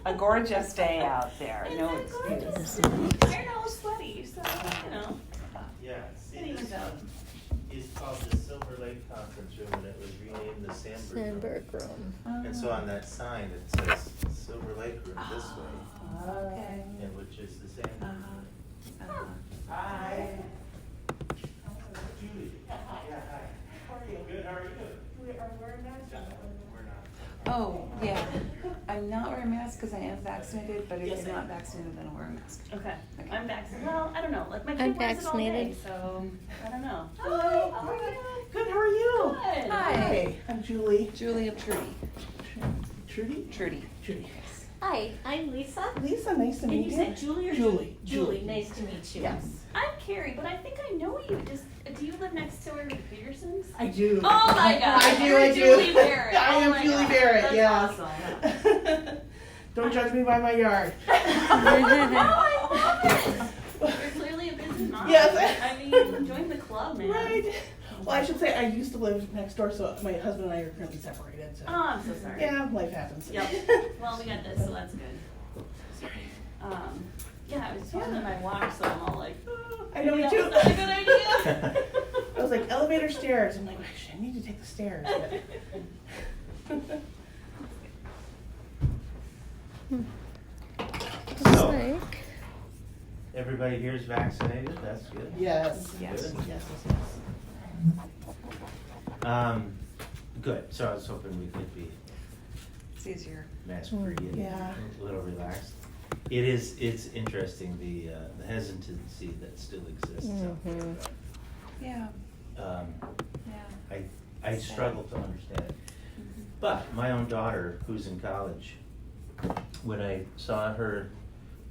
a gorgeous day out there. No It's excuse. I know, sweaty, so, you know. Yeah, see, Anything this about- is called the Silver Lake Conference Room, and it was renamed the Sandberg Room. Sandberg room. And so on that sign, it says Silver Lake Room this way, Okay. and which is the Sandberg Room. Hi. Julie. Yeah, hi. How are you? Good, how are you? We're not. We're not. Oh, yeah. I'm not wearing a mask because I am vaccinated, but if you're not vaccinated, then I'll wear a mask. Okay, Okay. I'm vaccinated. Well, I don't know, like my I'm kid wears it all day, vaccinated. so I don't know. Hi, How are you? good, how are you? Good. Hi. I'm Julie. Julia Trudy. Trudy? Trudy. Judy. Hi, I'm Lisa. Lisa, nice to And meet you you. said Julie or Julie. Julie, nice to meet you. Yes. I'm Carrie, but I think I know you. Do you live next to where the Petersons? I do. Oh my God! I do, You're I do. Julie Barrett. I Oh am my Julie God. Barrett, That's yes. awesome. Don't judge me by my yard. Oh, I love it. You're clearly a busy mom. Yes. I mean, join the club, man. Right. Well, I should say I used to live next door, so my husband and I are currently separated. So. Oh, I'm so sorry. Yeah, life happens. Yep. Well, we got this, so that's good. Yeah, I was doing my watch, so I'm all like, oh, I know, me that too. was not a good idea. I was like, elevator, stairs. I'm like, actually, I need to take the stairs. Looks So, like. everybody here is vaccinated, that's good. Yes. Yes. Good. Yes, yes, yes. Good, so I was hoping we could be It's easier. mask-free and Yeah. a little relaxed. It's interesting, the hesitancy that still exists out there. Mhm. Yeah. Um, Yeah. I struggle to understand it. But my own daughter, who's in college, when I saw her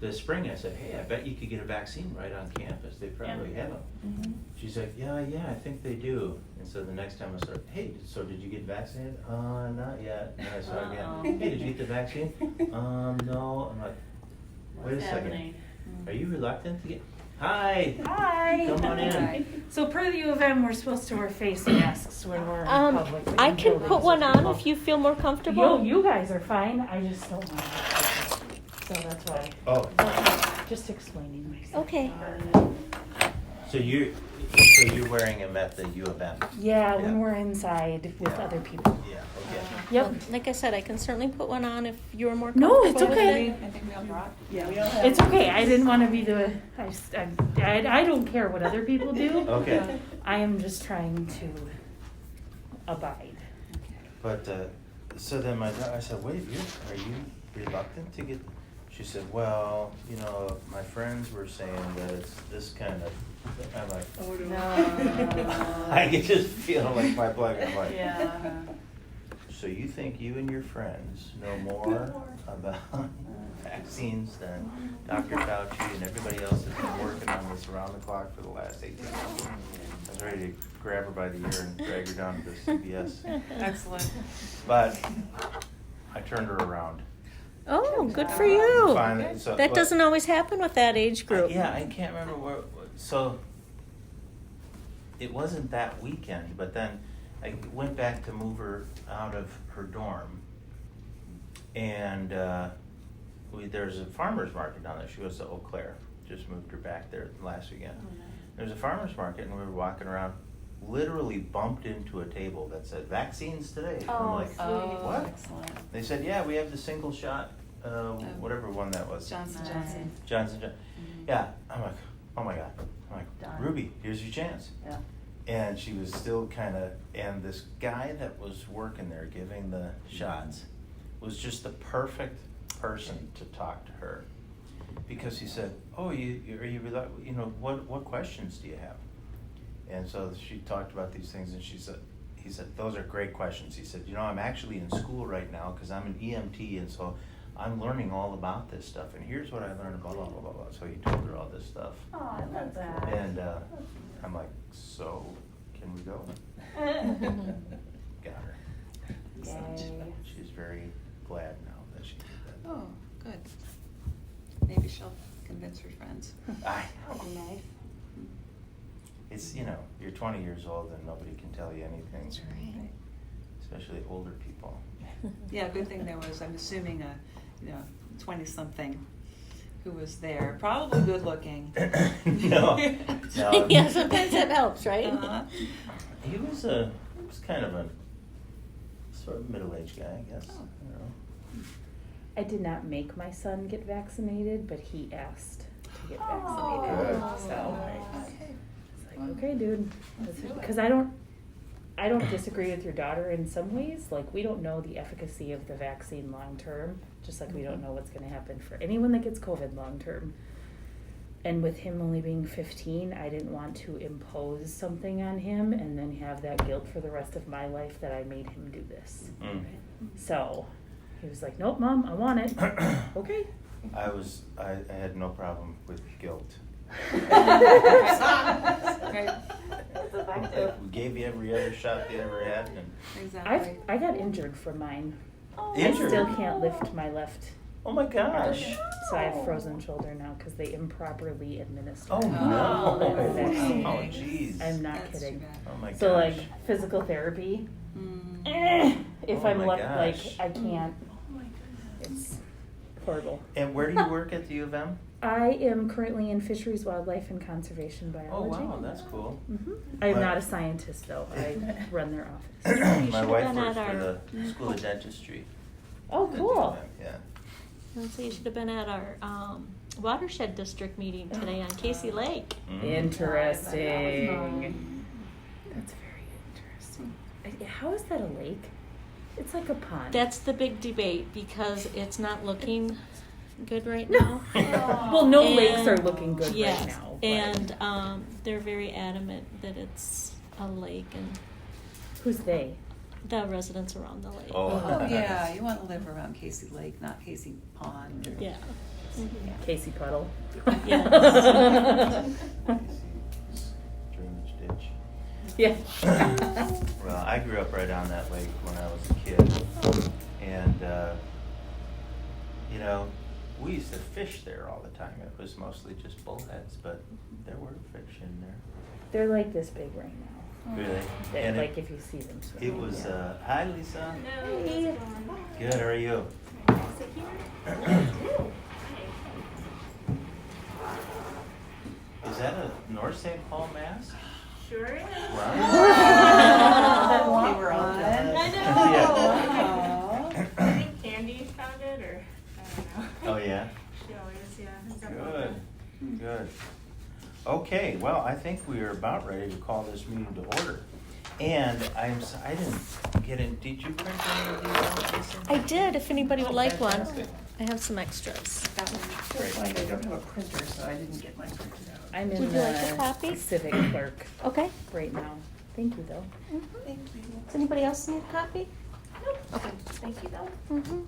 this spring, I said, hey, I bet you could get a vaccine right on campus. They probably have them. Mhm. She's like, yeah, I think they do. And so the next time I said, hey, so did you get vaccinated? Not yet. And I saw her Uh-oh. again, hey, did you get the vaccine? No. I'm like, wait a What's second. happening? Are you reluctant to get? Hi. Hi. Come on in. Hi. So per the U of M, we're supposed to wear face masks when we're in public. but I in can buildings put one or on people. if you feel more comfortable. You guys are fine. I just don't want to. So that's why. Oh, Just explaining myself. Okay. so you're wearing them at the U of M? Yeah, Yeah. when we're inside with Yeah. other people. Yeah, okay. Yep. Well, like I said, I can certainly put one on if you're more No, comfortable it's with okay. it. I think we all brought. Yeah, we all have. It's okay. I didn't want to be the. I don't care what other people do. Okay. I am just trying to abide. But, so then I said, wait, are you reluctant to get, she said, well, my friends were saying that it's this kind of, I'm like, Oh, no. No. I can just feel like my blood, I'm like, Yeah. so you think you and your friends know more about vaccines than Dr. Fauci and everybody else that's been working on this around the clock for the last 18 months? I was ready to grab her by the ear and drag her down to CBS. Excellent. But I turned her around. Oh, good for you. Finally, so- That well, doesn't always happen with that age group. Yeah, I can't remember where, so it wasn't that weekend, but then I went back to move her out of her dorm. And there's a farmer's market down there. She goes to Eau Claire. Just moved her back there last weekend. There's a farmer's market and we were walking around, literally bumped into a table that said vaccines today. I'm Oh, like, sweet. what? Excellent. They said, yeah, we have the single shot, whatever one that was. Johnson. Johnson. Yeah, I'm like, oh my God. I'm like, Done. Ruby, here's your chance. Yeah. And she was still and this guy that was working there giving the shots was just the perfect person to talk to her. Because he said, oh, what questions do you have? And so she talked about these things and he said, those are great questions. He said, I'm actually in school right now because I'm an EMT and so I'm learning all about this stuff, and here's what I learned about blah, blah, blah, blah. So he told her all this stuff. Oh, I love that. And I'm like, so, can we go? Got her. Yay. She's very glad now that she did that. Oh, good. Maybe she'll convince her friends. I That'd be nice. It's, you're 20 years old and nobody can tell you anything. That's right. Especially older people. Yeah, good thing there was, I'm assuming, 20-something who was there, probably good looking. No. Yeah, sometimes that helps, right? Uh-huh. He was kind of a sort of middle-aged guy, I guess. Oh. You know. I did not make my son get vaccinated, but he asked to get Oh. vaccinated. Good. So Okay. it's like, okay, dude, because I don't disagree with your daughter in some ways. Like, we don't know the efficacy of the vaccine long term, just like we don't know what's going to happen for anyone that gets COVID long term. And with him only being 15, I didn't want to impose something on him and then have that guilt for the rest of my life that I made him do this. Mm. So he was like, nope, Mom, I want it. Okay. I had no problem with guilt. Right. We gave you every other shot you ever had, and Exactly. I got injured from mine. Injured? I still can't lift my left, oh my gosh! so I have frozen shoulder now because they improperly administered. Oh it. no! The vaccine. Oh jeez! I'm not That's kidding. too bad. Oh my gosh! So like physical therapy, Mm. if Oh I'm my left, like gosh. I can't. It's horrible. And where do you work at the U of M? I am currently in fisheries, wildlife, and conservation Oh biology. wow, that's cool. I am My- not a scientist though. I run their office. You My should've wife been works at for our- the School of Dentistry. Oh, at the cool. U of M, Yeah. So you should have been at our watershed district meeting today on Casey Lake. Mm. Interesting. That's very interesting. How is that a lake? It's like a pond. That's the big debate because it's not looking good right now. Well, no And- lakes are looking good yes, right now. But and they're very adamant that it's a lake and who's they? the residents around the lake. Oh. Oh, yeah, you want to live around Casey Lake, not Casey Pond. Or- Yeah. Casey Puddle. Yes. Drainage ditch. Yeah. Well, I grew up right on that lake when I was a kid, and you know, we used to fish there all the time. It was mostly just bullheads, but there were fish in there. They're like this big right now. Really? That, And like if you see them swim. it was. Hi, Lisa. Hey. Good. How are you? Is that a North St. Paul mask? Sure is. Wow. They were all done. I know. Aw. I think Candy found it, or I don't know. Oh yeah. She always, yeah. is up Good. on Good. Okay, well, I think we are about ready to call this meeting to order. And I didn't get in, did you print any of these out, Lisa? I did, if anybody would like one. Fantastic. I have some extras. That one. Great. Like I don't have a printer, so I didn't get mine printed out. I'm in Would you like a copy? the civic clerk Okay. right now. Thank you though. Thank you. Does anybody else need a copy? Okay, thank you though. Mm-hmm.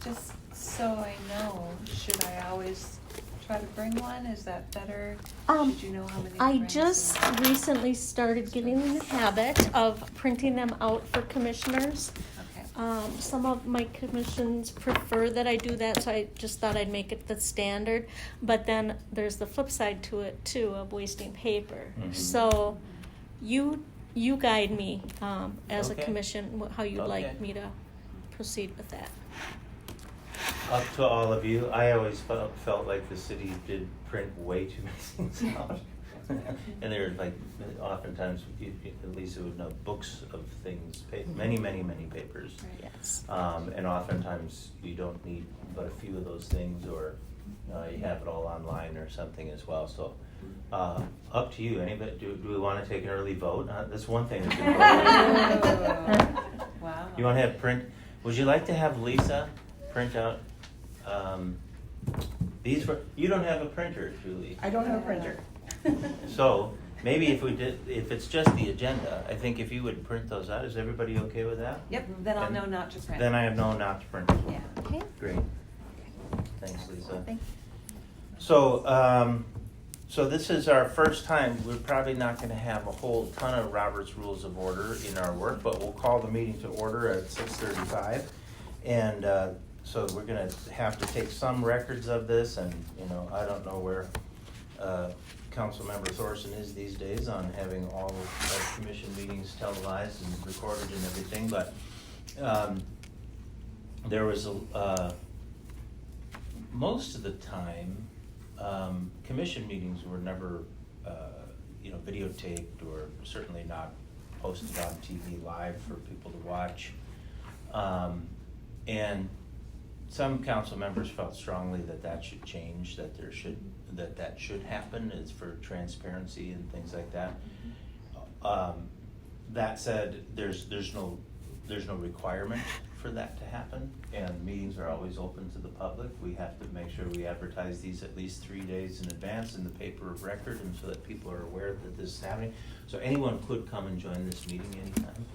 Just so I know, should I always try to bring one? Is that better? Should you know how many? to I bring? just recently started getting in the habit of printing them out for commissioners. Okay. Some of my commissions prefer that I do that, so I just thought I'd make it the standard. But then there's the flip side to it too, of wasting paper. Mhm. So you guide me as Okay. a commission how you'd Okay. like me to proceed with that. Up to all of you, I always felt like the city did print way too many things out. And there were like, oftentimes, at least it would know, books of things, many, many, many papers. Yes. And oftentimes you don't need but a few of those things, or you have it all online or something as well. So up to you. Anybody? Do we want to take an early vote? That's one thing. Wow. You want to have print? Would you like to have Lisa print out these? You don't have a printer, Julie. I don't have a printer. So maybe if it's just the agenda, I think if you would print those out, is everybody okay with that? Yep, then I'll Then- know not to print. Then I have no not to print as well. Yeah. Okay. Great. Thanks, Lisa. Thank you. So, so this is our first time. We're probably not going to have a whole ton of Robert's Rules of Order in our work, but we'll call the meeting to order at 6:35. And so we're going to have to take some records of this, and I don't know where Councilmember Thorson is these days on having all of our commission meetings televised and recorded and everything, but there was most of the time, commission meetings were never, videotaped or certainly not posted on TV live for people to watch. And some council members felt strongly that should change, that should happen, is for transparency and things like that. That said, there's no requirement for that to happen, and meetings are always open to the public. We have to make sure we advertise these at least 3 days in advance in the paper of record, and so that people are aware that this is happening. So anyone could come and join this meeting anytime.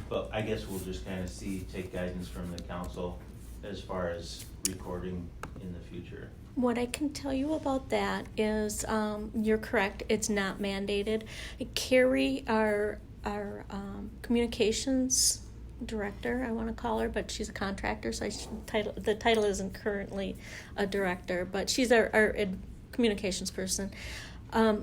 But I guess we'll just kind of take guidance from the council as far as recording in the future. What I can tell you about that is, you're correct, it's not mandated. Carrie, our communications director, I want to call her, but she's a contractor, so the title isn't currently a director, but she's our communications person.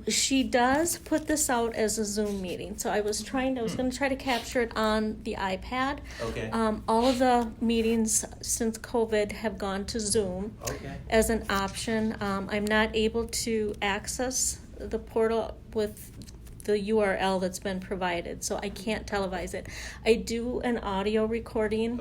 She does put this out as a Zoom meeting, so I was going to try to capture it on the iPad. Okay. All of the meetings since COVID have gone to Zoom as an option. I'm not able to access the portal with the URL that's been provided, so I can't televise it. I do an audio recording,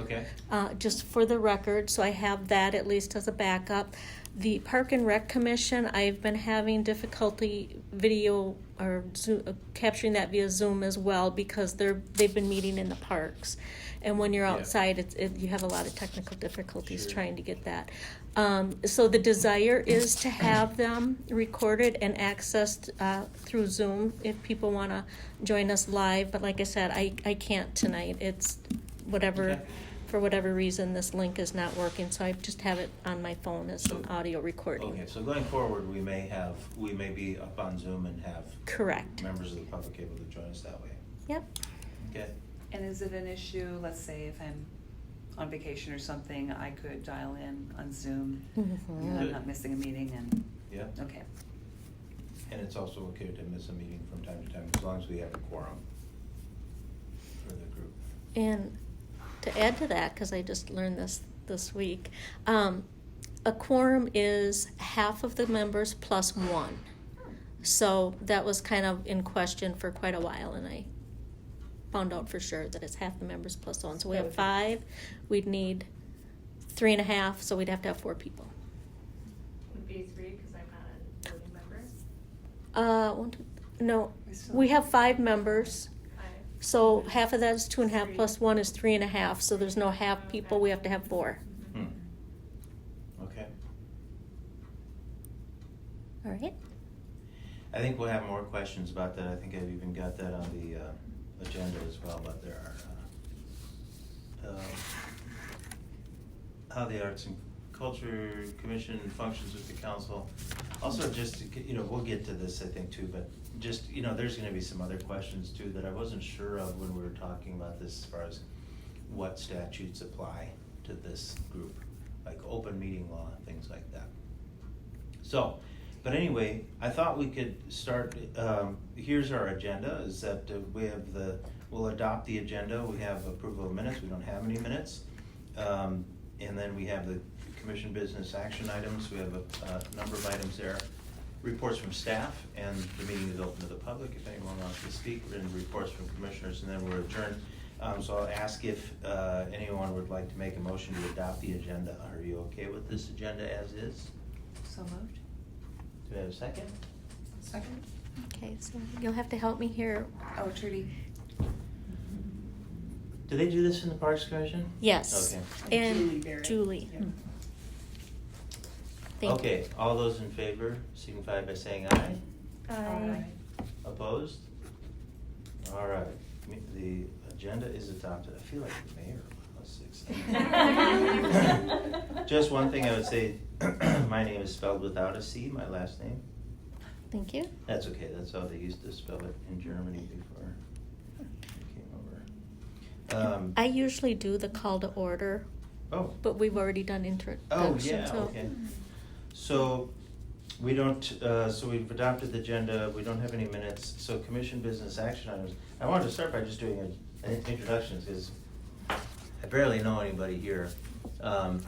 just for the record, so I have that at least as a backup. The Park and Rec Commission, I've been having difficulty video or Zoom, capturing that via Zoom as well, because they've been meeting in the parks, and when you're outside, you have a lot of technical difficulties trying to get that. So the desire is to have them recorded and accessed through Zoom if people want to join us live. But like I said, I can't tonight. It's whatever. For whatever reason, this link is not working, so I just have it on my phone as an audio recording. Okay, so going forward, we may be up on Zoom and have members of the public able to join us that way. Yep. Okay. And is it an issue, let's say if I'm on vacation or something, I could dial in on Zoom, and I'm not missing a meeting, and okay. And it's also okay to miss a meeting from time to time, as long as we have a quorum for the group. And to add to that, because I just learned this week, a quorum is half of the members plus one. So that was kind of in question for quite a while, and I found out for sure that it's half the members plus one. So we have 5, we'd need 3.5, so we'd have to have 4 people. Would be 3 because I'm not a voting member. No, we have 5 members. So half of that is 2.5 plus 1 is 3.5. So there's no half people. We have to have 4. Okay. All right. I think we'll have more questions about that. I think I've even got that on the agenda as well. But there are how the Arts and Culture Commission functions with the council. Also, just we'll get to this I think too, but just there's going to be some other questions too that I wasn't sure of when we were talking about this, as far as what statutes apply to this group, like open meeting law, things like that. So, but anyway, I thought we could start. Here's our agenda: is that we'll adopt the agenda. We have approval of minutes. We don't have any minutes, and then we have the commission business action items. We have a number of items there. Reports from staff, and the meeting is open to the public if anyone wants to speak, and reports from commissioners, and then we're adjourned. So I'll ask if anyone would like to make a motion to adopt the agenda. Are you okay with this agenda as is? So moved. Do we have a second? Second. Okay, so you'll have to help me here. Oh, Trudy. Do they do this in the Parks Commission? Yes. Okay. And Julie Barrett. Julie. Yeah. Thank Okay, all those in favor signify by saying aye. Aye. Opposed? All right, the agenda is adopted. I feel like the mayor of 6. Just one thing I would say, my name is spelled without a C, my last name. Thank you. That's okay, that's how they used to spell it in Germany before I came over. I usually do the call to order, Oh. but we've already done introduction. Oh, yeah, so. okay. So we don't, so we've adopted the agenda, we don't have any minutes, so commission business action items. I wanted to start by just doing an introduction, because I barely know anybody here. And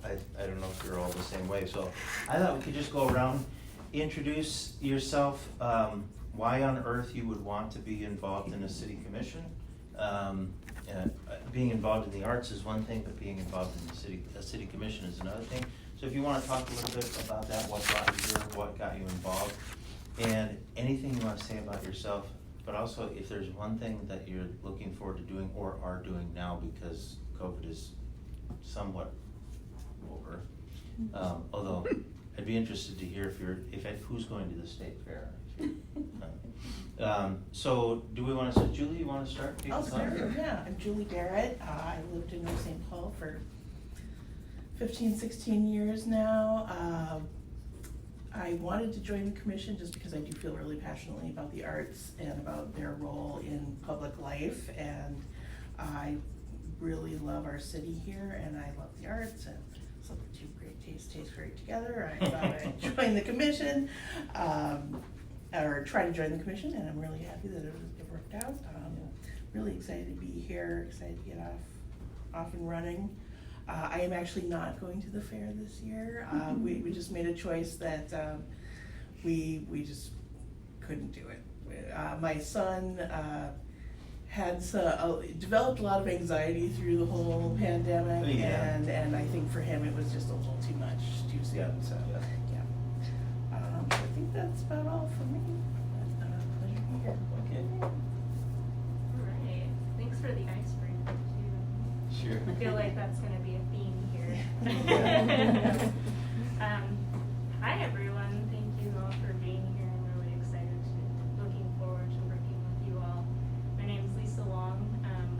I don't know if you're all the same way, so I thought we could just go around, introduce yourself, why on earth you would want to be involved in a city commission. Being involved in the arts is one thing, but being involved in a city commission is another thing. So if you want to talk a little bit about that, what brought you here, what got you involved, and anything you want to say about yourself, but also if there's one thing that you're looking forward to doing or are doing now because COVID is somewhat over. Although I'd be interested to hear who's going to the state fair. So do we want to, Julie, you want to start? I'll start, yeah. I'm Julie Barrett. I lived in North St. Paul for 15, 16 years now. I wanted to join the commission just because I do feel really passionately about the arts and about their role in public life. And I really love our city here, and I love the arts, and so the two great tastes taste great together. I thought I'd join the commission, or try to join the commission, and I'm really happy that it worked out. Really excited to be here, excited to get off and running. I am actually not going to the fair this year. We just made a choice that we just couldn't do it. My son had developed a lot of anxiety through the whole pandemic, and I think for him it was just a little too much too soon. Yeah. So I think that's about all for me. Pleasure to be here. Okay. All right. Thanks for the icebreaker too. Sure. I feel like that's going to be a theme here. Hi everyone. Thank you all for being here. I'm really excited looking forward to working with you all. My name is Lisa Long.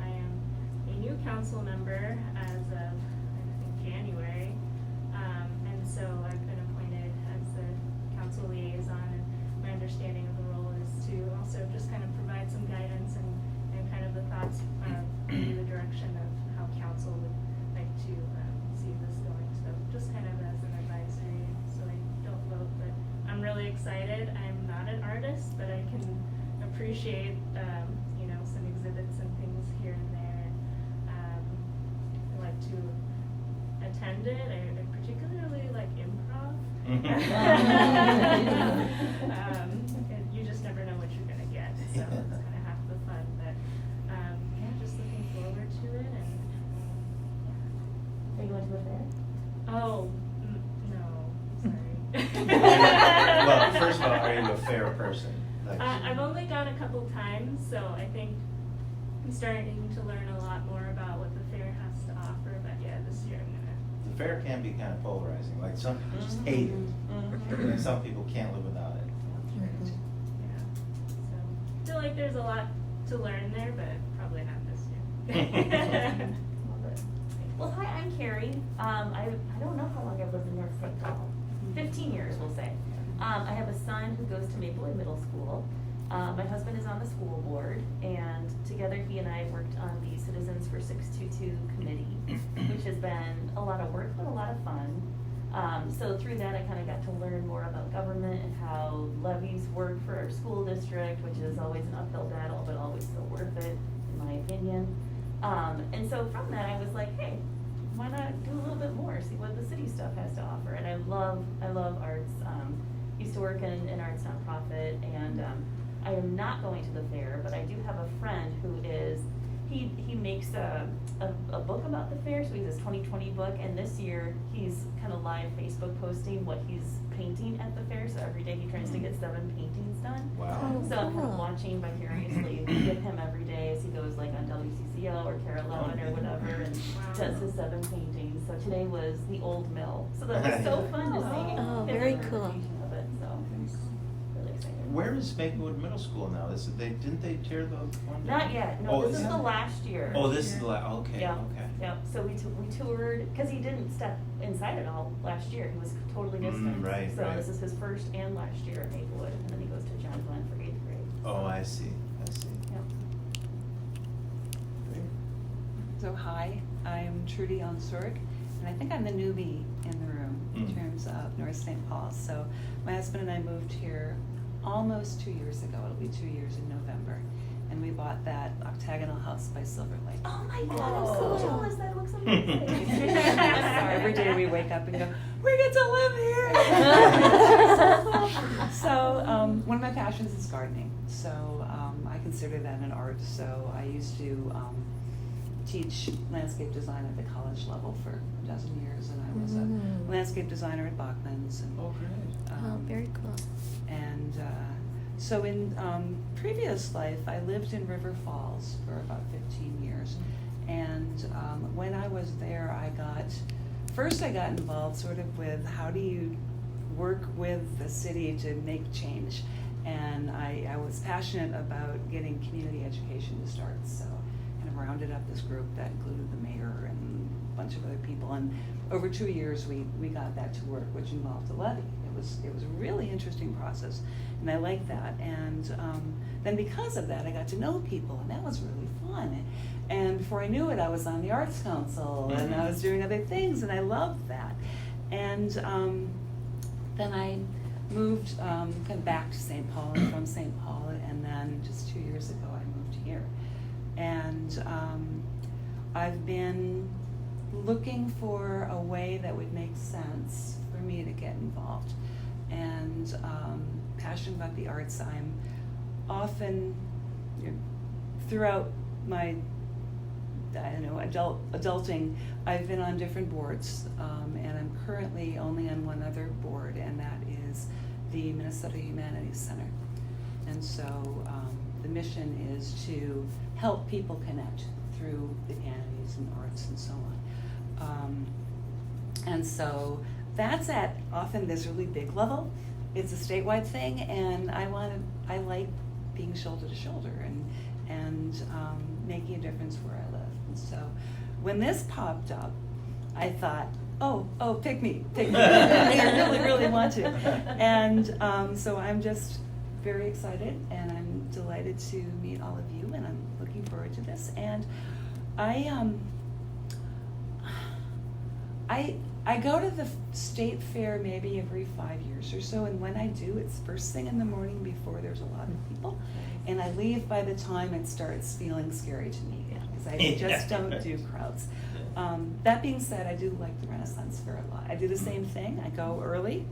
I am a new council member as of I think January, and so I've been appointed as the council liaison. And my understanding of the role is to also just kind of provide some guidance and kind of the thoughts, maybe the direction of how council would like to see this going. So just kind of as an advisory, so I don't vote, but I'm really excited. I'm not an artist, but I can appreciate, some exhibits and things here and there. I like to attend it. I particularly like improv. You just never know what you're gonna get, so it's kind of half the fun. But just looking forward to it. And Are you going to the fair? oh no, sorry. Well, first of all, are you a fair person? I've only gone a couple times, so I think I'm starting to learn a lot more about what the fair has to offer. But yeah, this year I'm gonna. The fair can be kind of polarizing. Like some people just hate it, and some people can't live without it. Yeah. So I feel like there's a lot to learn there, but probably not this year. Love it. Well, hi, I'm Carrie. I don't know how long I've lived in North St. Paul. 15 years, we'll say. I have a son who goes to Maplewood Middle School. My husband is on the school board, and together he and I worked on the Citizens for 622 committee, which has been a lot of work, but a lot of fun. So through that, I kind of got to learn more about government and how levies work for our school district, which is always an uphill battle, but always so worth it, in my opinion. And so from that, I was like, hey, why not do a little bit more, see what the city stuff has to offer? And I love arts. Used to work in an arts nonprofit, and I am not going to the fair, but I do have a friend who is, he makes a book about the fair, so he has his 2020 book, and this year he's kind of live Facebook posting what he's painting at the fair, so every day he tries to get 7 paintings done. Wow. So I'm kind of watching vicariously with him every day as he goes like on WCCO or Care 11 or whatever, and does his 7 paintings. So today was the Old Mill, so that was so fun to see. Oh, his very interpretation of it, so really excited. Where is Maplewood Middle School now? Didn't they tear the one down? Not yet. No, Oh, this is the last year. Oh, this is the okay. Yeah. Okay. Yeah. So we toured because he didn't step inside at all last year. He was totally distant. Right. So right. this is his first and last year at Maplewood, and then he goes to John Glenn for 8th grade. Oh, I see. Yeah. So hi, I'm Trudy Onsorg, and I think I'm the newbie in the room in terms of North St. Paul. So my husband and I moved here almost 2 years ago. It'll be 2 years in November. And we bought that octagonal house by Silver Lake. Oh my my God, I'm so jealous. That looks amazing. Every day we wake up and go, we get to live here. So one of my passions is gardening. So I consider that an art. So I used to teach landscape design at the college level for a dozen years, and I was a landscape designer at Bachman's. And, Oh, great. Oh, very cool. And so in previous life, I lived in River Falls for about 15 years. And when I was there, I got involved sort of with how do you work with the city to make change. And I was passionate about getting community education to start. So kind of rounded up this group that included the mayor and a bunch of other people. And over 2 years, we got that to work, which involved a levy. It was a really interesting process, and I liked that. And then because of that, I got to know people, and that was really fun. And before I knew it, I was on the Arts Council, and I was doing other things, and I loved that. And then I moved kind of back to St. Paul, and from St. Paul, and then just 2 years ago, I moved here. And I've been looking for a way that would make sense for me to get involved. And passionate about the arts. I'm often, throughout my, adulting, I've been on different boards, and I'm currently only on one other board, and that is the Minnesota Humanities Center. And so the mission is to help people connect through the humanities and arts and so on. And so that's at often this really big level. It's a statewide thing, and I like being shoulder to shoulder and making a difference where I live. And so when this popped up, I thought, oh, pick me. I really, really want to. And so I'm just very excited, and I'm delighted to meet all of you, and I'm looking forward to this. And I go to the state fair maybe every 5 years or so, and when I do, it's first thing in the morning before there's a lot of people, and I leave by the time it starts feeling scary to me, because I just don't do crowds. That being said, I do like the Renaissance Fair a lot. I do the same thing. I go early,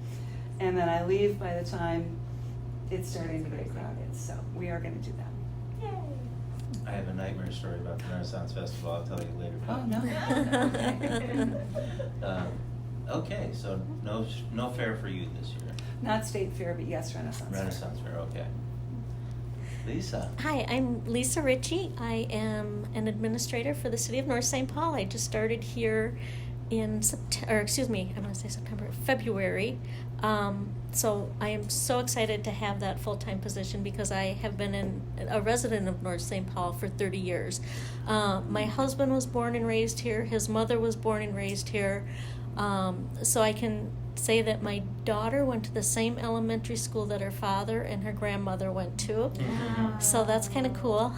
and then I leave by the time it's starting to get crowded, so we are going to do that. Yay. I have a nightmare story about the Renaissance Festival. I'll tell you later. Oh, no. Okay, so no fair for you this year. Not state fair, but yes, Renaissance Fair. Renaissance Fair, okay. Lisa. Hi, I'm Lisa Ritchie. I am an administrator for the City of North St. Paul. I just started here in February. So I am so excited to have that full-time position because I have been a resident of North St. Paul for 30 years. My husband was born and raised here. His mother was born and raised here. So I can say that my daughter went to the same elementary school that her father and her grandmother went to. Wow. So that's kind of cool.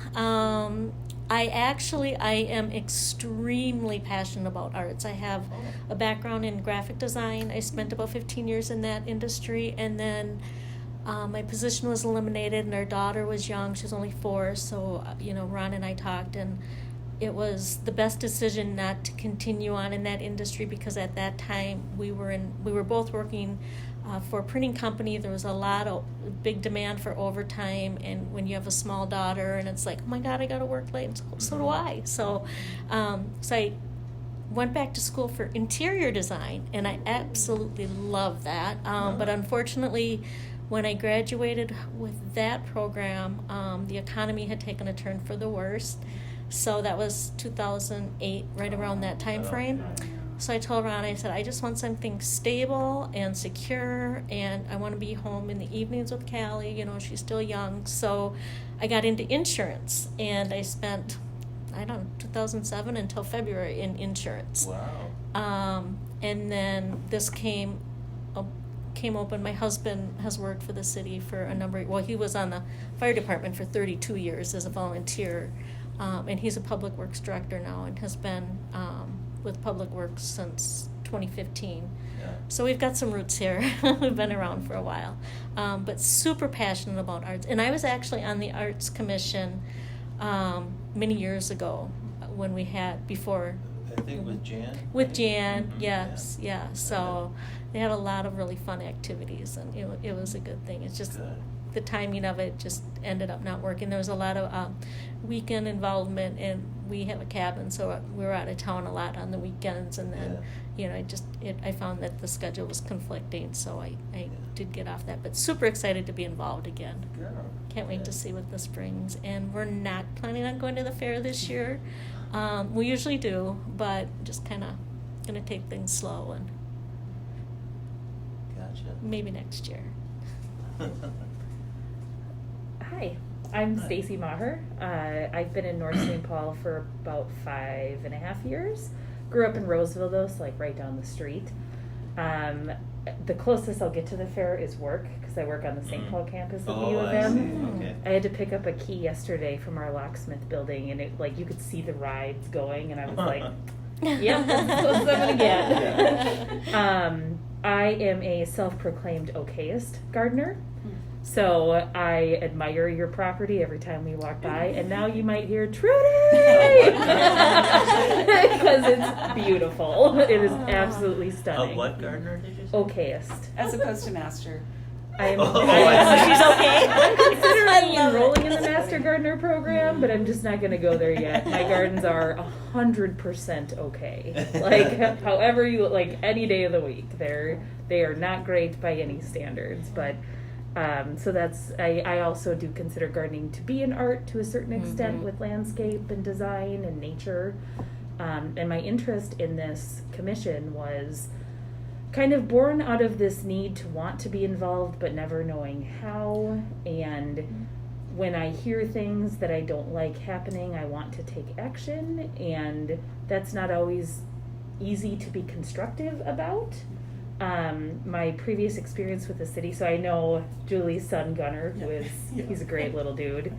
I am extremely passionate about arts. I have a background in graphic design. I spent about 15 years in that industry, and then my position was eliminated, and our daughter was young. She was only 4, so Ron and I talked, and it was the best decision not to continue on in that industry because at that time we were both working for a printing company. There was a lot of big demand for overtime, and when you have a small daughter and it's like, oh my God, I got to work late, and so do I. So I went back to school for interior design, and I absolutely love that. But unfortunately, when I graduated with that program, the economy had taken a turn for the worst. So that was 2008, right around that time frame. So I told Ron, I said, I just want something stable and secure, and I want to be home in the evenings with Callie. She's still young. So I got into insurance, and I spent, 2007 until February in insurance. Wow. And then this came open. My husband has worked for the city for he was on the fire department for 32 years as a volunteer. And he's a public works director now and has been with Public Works since 2015. Yeah. So we've got some roots here. We've been around for a while. But super passionate about arts. And I was actually on the Arts Commission many years ago when we had before. I think with Jan. With right? Jan, Mhm, yes, yeah. So they had a lot of really fun activities, and it was a good thing. It's just Good. the timing of it just ended up not working. There was a lot of weekend involvement, and we have a cabin, so we were out of town a lot on the weekends, and then I found that the schedule was conflicting, so I did get off that. But super excited to be involved again. Girl. Can't wait to Yeah. see what this brings. And we're not planning on going to the fair this year. We usually do, but just kind of going to take things slow, and Gotcha. maybe next year. Hi, I'm Hi. Stacy Maher. I've been in North St. Paul for about 5.5 years. Grew up in Roseville though, so like right down the street. The closest I'll get to the fair is work, because I work on the St. Paul campus of the U of I M. see. Okay. I had to pick up a key yesterday from our locksmith building, and it like you could see the rides going, and I was like, "Yep, that's what I'm gonna get." I am a self-proclaimed okayist gardener, so I admire your property every time we walk by, and now you might hear Trudy because it's beautiful. It is absolutely A stunning. what gardener did you say? Okayist. As opposed to master. I'm, Oh, I see. She's okay. I'm considering I love enrolling it. in the Master Gardener program, but I'm just not going to go there yet. My gardens are 100% okay. Like, however you like, any day of the week, they are not great by any standards. But so that's I also do consider gardening to be an art to a certain extent with landscape and design and nature. And my interest in this commission was kind of born out of this need to want to be involved but never knowing how. And when I hear things that I don't like happening, I want to take action, and that's not always easy to be constructive about. My previous experience with the city, so I know Julie's son Gunnar, who is he's a great little dude,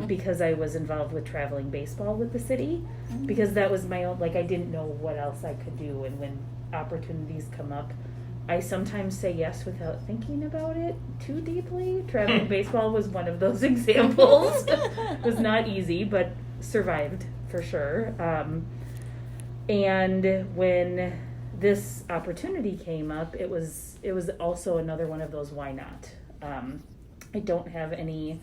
because I was involved with traveling baseball with the city, because that was my own, like I didn't know what else I could do, and when opportunities come up, I sometimes say yes without thinking about it too deeply. Traveling baseball was one of those examples. It was not easy, but survived for sure. And when this opportunity came up, it was also another one of those why not. I don't have any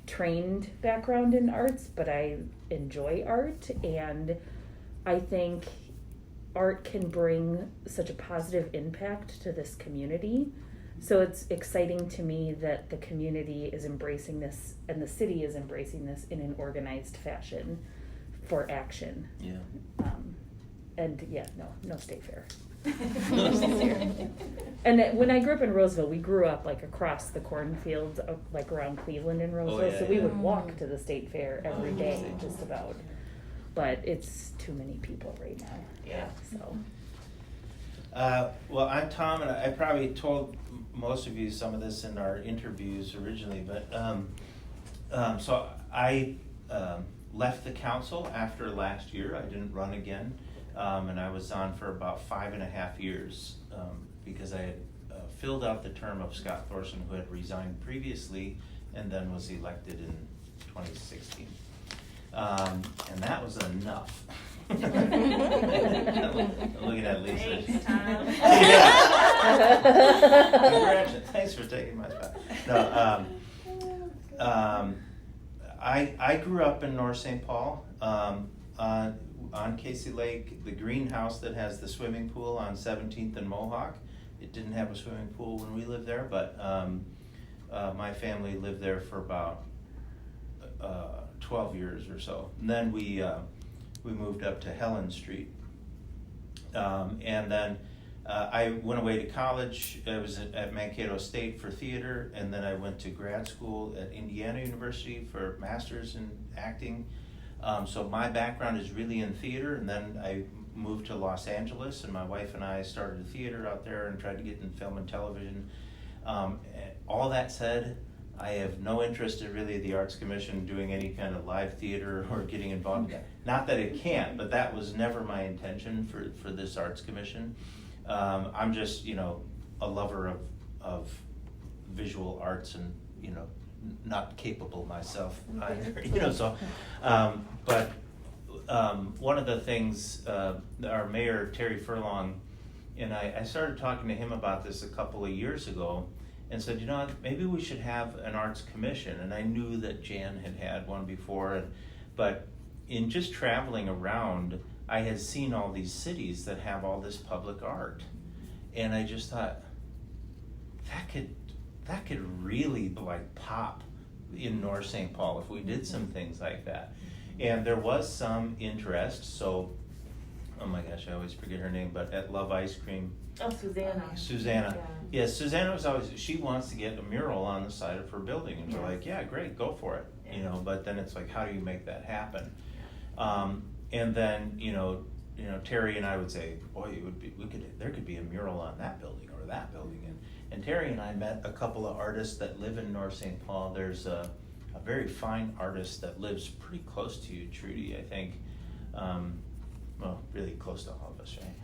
trained background in arts, but I enjoy art, and I think art can bring such a positive impact to this community. So it's exciting to me that the community is embracing this and the city is embracing this in an organized fashion for action. Yeah. And yeah, no state fair. And when I grew up in Roseville, we grew up like across the cornfields, like around Cleveland and Roseville. yeah, so we yeah. would walk to the state fair every day, just about. But it's too many people right now. Yeah. So. Well, I'm Tom, and I probably told most of you some of this in our interviews originally, but so I left the council after last year. I didn't run again, and I was on for about 5.5 years because I had filled out the term of Scott Thorson, who had resigned previously and then was elected in 2016. And that was enough. I'm looking at Lisa. Thanks, Tom. Congratulations. Thanks for taking my spot. No, I grew up in North St. Paul, on Casey Lake, the greenhouse that has the swimming pool on 17th and Mohawk. It didn't have a swimming pool when we lived there, but my family lived there for about 12 years or so. And then we moved up to Helen Street. And then I went away to college. I was at Mankato State for theater, and then I went to grad school at Indiana University for master's in acting. So my background is really in theater, and then I moved to Los Angeles, and my wife and I started a theater out there and tried to get in film and television. All that said, I have no interest in really the Arts Commission doing any kind of live theater or getting involved. Not that it can't, but that was never my intention for this Arts Commission. I'm just, a lover of visual arts and, not capable myself either, so, but one of the things, our mayor, Terry Furlong, and I started talking to him about this a couple of years ago and said, you know, maybe we should have an arts commission. And I knew that Jan had one before, but in just traveling around, I had seen all these cities that have all this public art. And I just thought, that could really like pop in North St. Paul if we did some things like that. And there was some interest, so, oh my gosh, I always forget her name, but at Love Ice Cream. Oh, Susanna. Susanna. Yes, Susanna was always, she wants to get a mural on the side of her building, and we're like, yeah, great, go for it. You know, but then it's like, how do you make that happen? And then, you know, Terry and I would say, boy, there could be a mural on that building or that building. And Terry and I met a couple of artists that live in North St. Paul. There's a very fine artist that lives pretty close to you, Trudy, I think. Well, really close to all of us, right?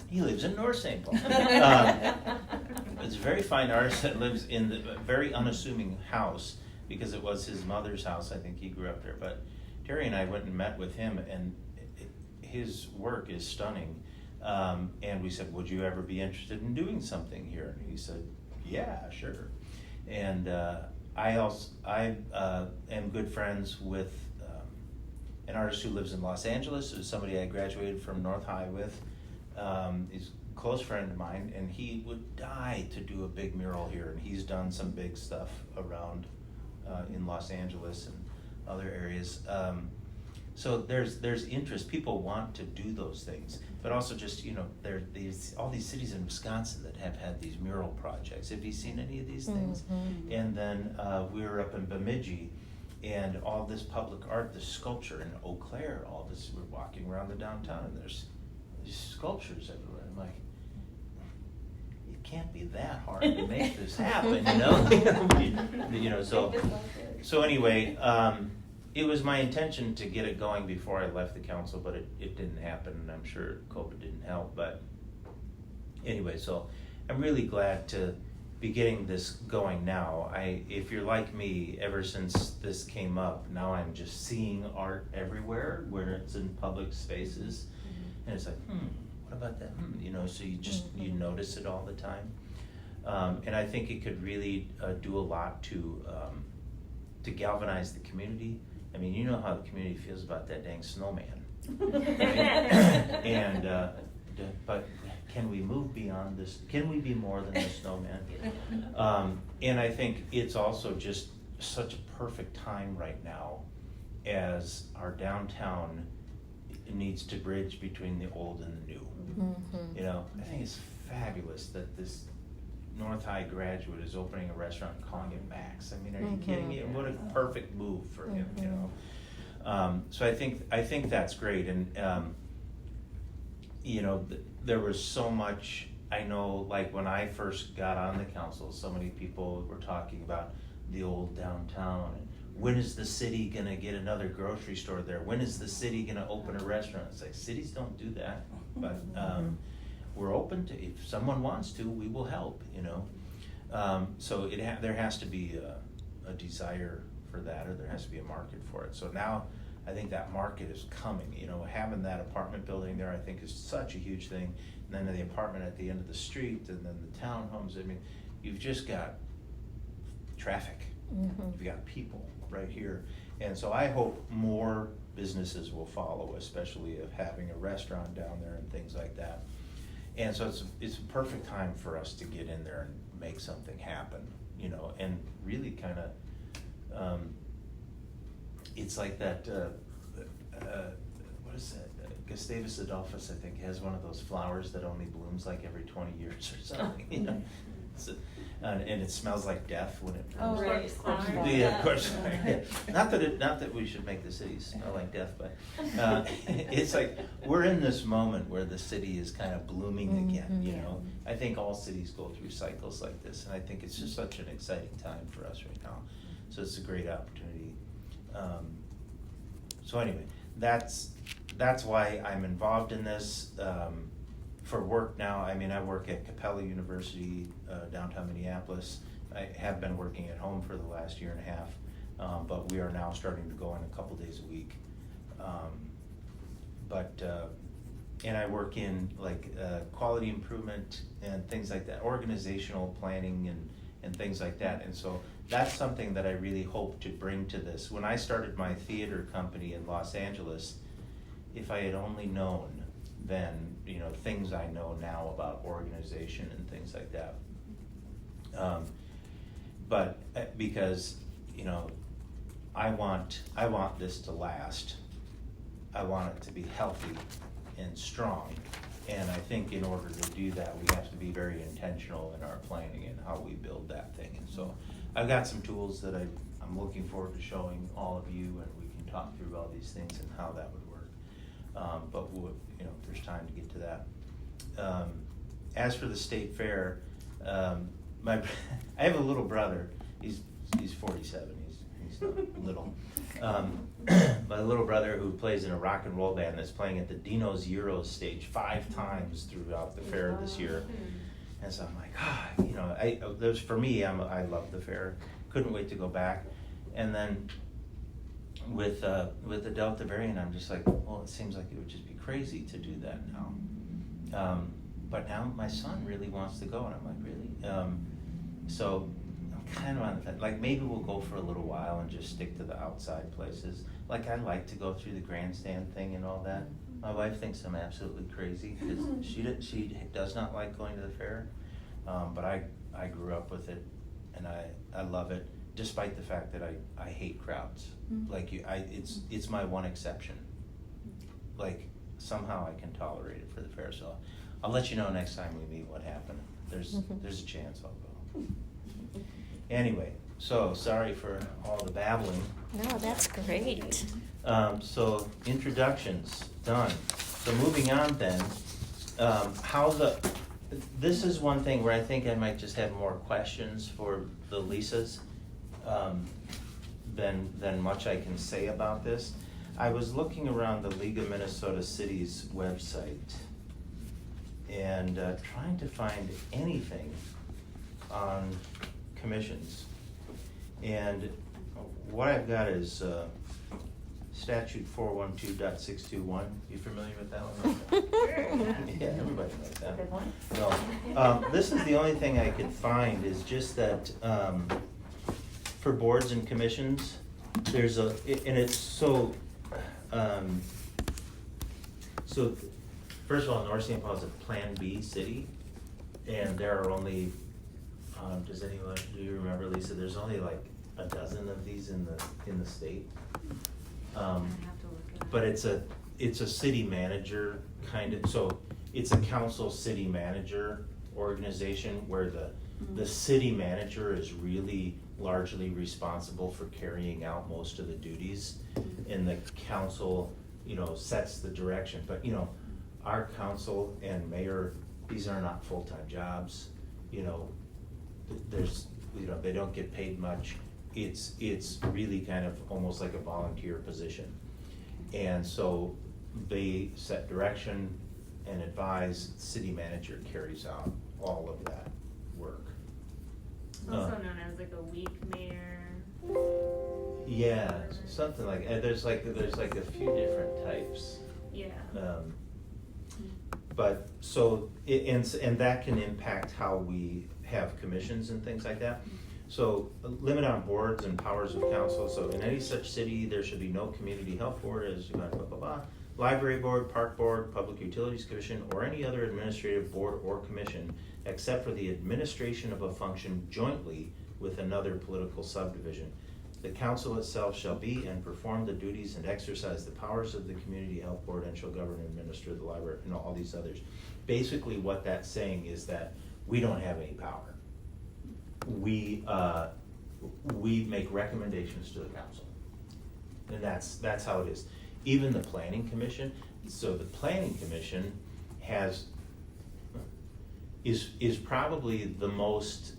He lives in North St. Paul. It's a very fine artist that lives in a very unassuming house because it was his mother's house. I think he grew up there. But Terry and I went and met with him, and his work is stunning. And we said, would you ever be interested in doing something here? And he said, yeah, sure. And I am good friends with an artist who lives in Los Angeles, who's somebody I graduated from North High with. He's a close friend of mine, and he would die to do a big mural here, and he's done some big stuff around in Los Angeles and other areas. So there's interest. People want to do those things, but also just, you know, there are all these cities in Wisconsin that have had these mural projects. Have you seen any of these things? Mm-hmm. And then we were up in Bemidji, and all this public art, this sculpture in Eau Claire, all this, we're walking around the downtown, and there's these sculptures everywhere. I'm like, it can't be that hard to make this happen, you know? You know, so anyway, it was my intention to get it going before I left the council, but it didn't happen, and I'm sure COVID didn't help. But anyway, so I'm really glad to be getting this going now. If you're like me, ever since this came up, now I'm just seeing art everywhere where it's in public spaces, and it's like, what about that? You know, so you just you notice it all the time, and I think it could really do a lot to galvanize the community. I mean, you know how the community feels about that dang snowman. And but can we move beyond this? Can we be more than the snowman? And I think it's also just such a perfect time right now, as our downtown needs to bridge between the old and the new. Mm-hmm. You know, I think it's fabulous that this North High graduate is opening a restaurant and calling it Max. I mean, are you kidding me? What a perfect move for him, you know. So I think that's great, and you know, there was so much. I know, like when I first got on the council, so many people were talking about the old downtown, and when is the city gonna get another grocery store there? When is the city gonna open a restaurant? It's like, cities don't do that, but we're open to, if someone wants to, we will help, you know. So there has to be a desire for that, or there has to be a market for it. So now I think that market is coming, you know. Having that apartment building there, I think, is such a huge thing. And then the apartment at the end of the street, and then the townhomes. I mean, you've just got traffic. You've got people right here. And so I hope more businesses will follow, especially of having a restaurant down there and things like that. And so it's a perfect time for us to get in there and make something happen, you know, and really kind of, it's like that, what is that? Gustavus Adolphus, I think, has one of those flowers that only blooms like every 20 years or something, you know. And it smells like death when it blooms. Oh, right. Yeah, of course. Not that we should make the city smell like death, but it's like we're in this moment where the city is kind of blooming again, you know. I think all cities go through cycles like this, and I think it's just such an exciting time for us right now. So it's a great opportunity. So anyway, that's why I'm involved in this. For work now, I mean, I work at Capella University, downtown Minneapolis. I have been working at home for the last year and a half. but we are now starting to go in a couple days a week. And I work in like quality improvement and things like that, organizational planning and things like that. And so that's something that I really hope to bring to this. When I started my theater company in Los Angeles, if I had only known then, you know, things I know now about organization and things like that. But because, you know, I want this to last. I want it to be healthy and strong. And I think in order to do that, we have to be very intentional in our planning and how we build that thing. And so I've got some tools that I'm looking forward to showing all of you, and we can talk through all these things and how that would work. But you know, there's time to get to that. As for the state fair, I have a little brother. He's 47. He's not little. My little brother, who plays in a rock and roll band, that's playing at the Dino's Euros stage 5 times throughout the fair this year. And so I'm like, you know, for me, I love the fair. Couldn't wait to go back. And then with the Delta variant, I'm just like, well, it seems like it would just be crazy to do that now. But now my son really wants to go, and I'm like, really? So I'm kind of on the fence. Like, maybe we'll go for a little while and just stick to the outside places. Like, I like to go through the grandstand thing and all that. My wife thinks I'm absolutely crazy because she does not like going to the fair, but I grew up with it, and I love it, despite the fact that I hate crowds. Like it's my one exception. Like, somehow I can tolerate it for the fair. So I'll let you know next time we meet what happened. There's a chance I'll go. Anyway, so sorry for all the babbling. No, that's great. So introductions done. So moving on then, this is one thing where I think I might just have more questions for the Lisas than much I can say about this. I was looking around the League of Minnesota Cities website and trying to find anything on commissions. And what I've got is statute 412.621. You familiar with that one? Yeah, everybody knows that. Good one. No, this is the only thing I could find is just that for boards and commissions, there's and it's so first of all, North St. Paul is a Plan B city, and there are only do you remember, Lisa? There's only like a dozen of these in the state. But it's a city manager kind of, so it's a council city manager organization where the city manager is really largely responsible for carrying out most of the duties, and the council, you know, sets the direction. But, you know, our council and mayor, these are not full-time jobs. You know, they don't get paid much. It's really kind of almost like a volunteer position. And so they set direction and advise. City manager carries out all of that work. Also known as like a week mayor. Yeah, something like there's like a few different types. Yeah. But so and that can impact how we have commissions and things like that. So limit on boards and powers of council. So in any such city, there should be no community health board, as blah blah blah, library board, park board, public utilities commission, or any other administrative board or commission, except for the administration of a function jointly with another political subdivision. The council itself shall be and perform the duties and exercise the powers of the community health board, and shall govern and administer the library, and all these others. Basically what that's saying is that we don't have any power. We make recommendations to the council, and that's how it is. Even the planning commission. So the planning commission is probably the most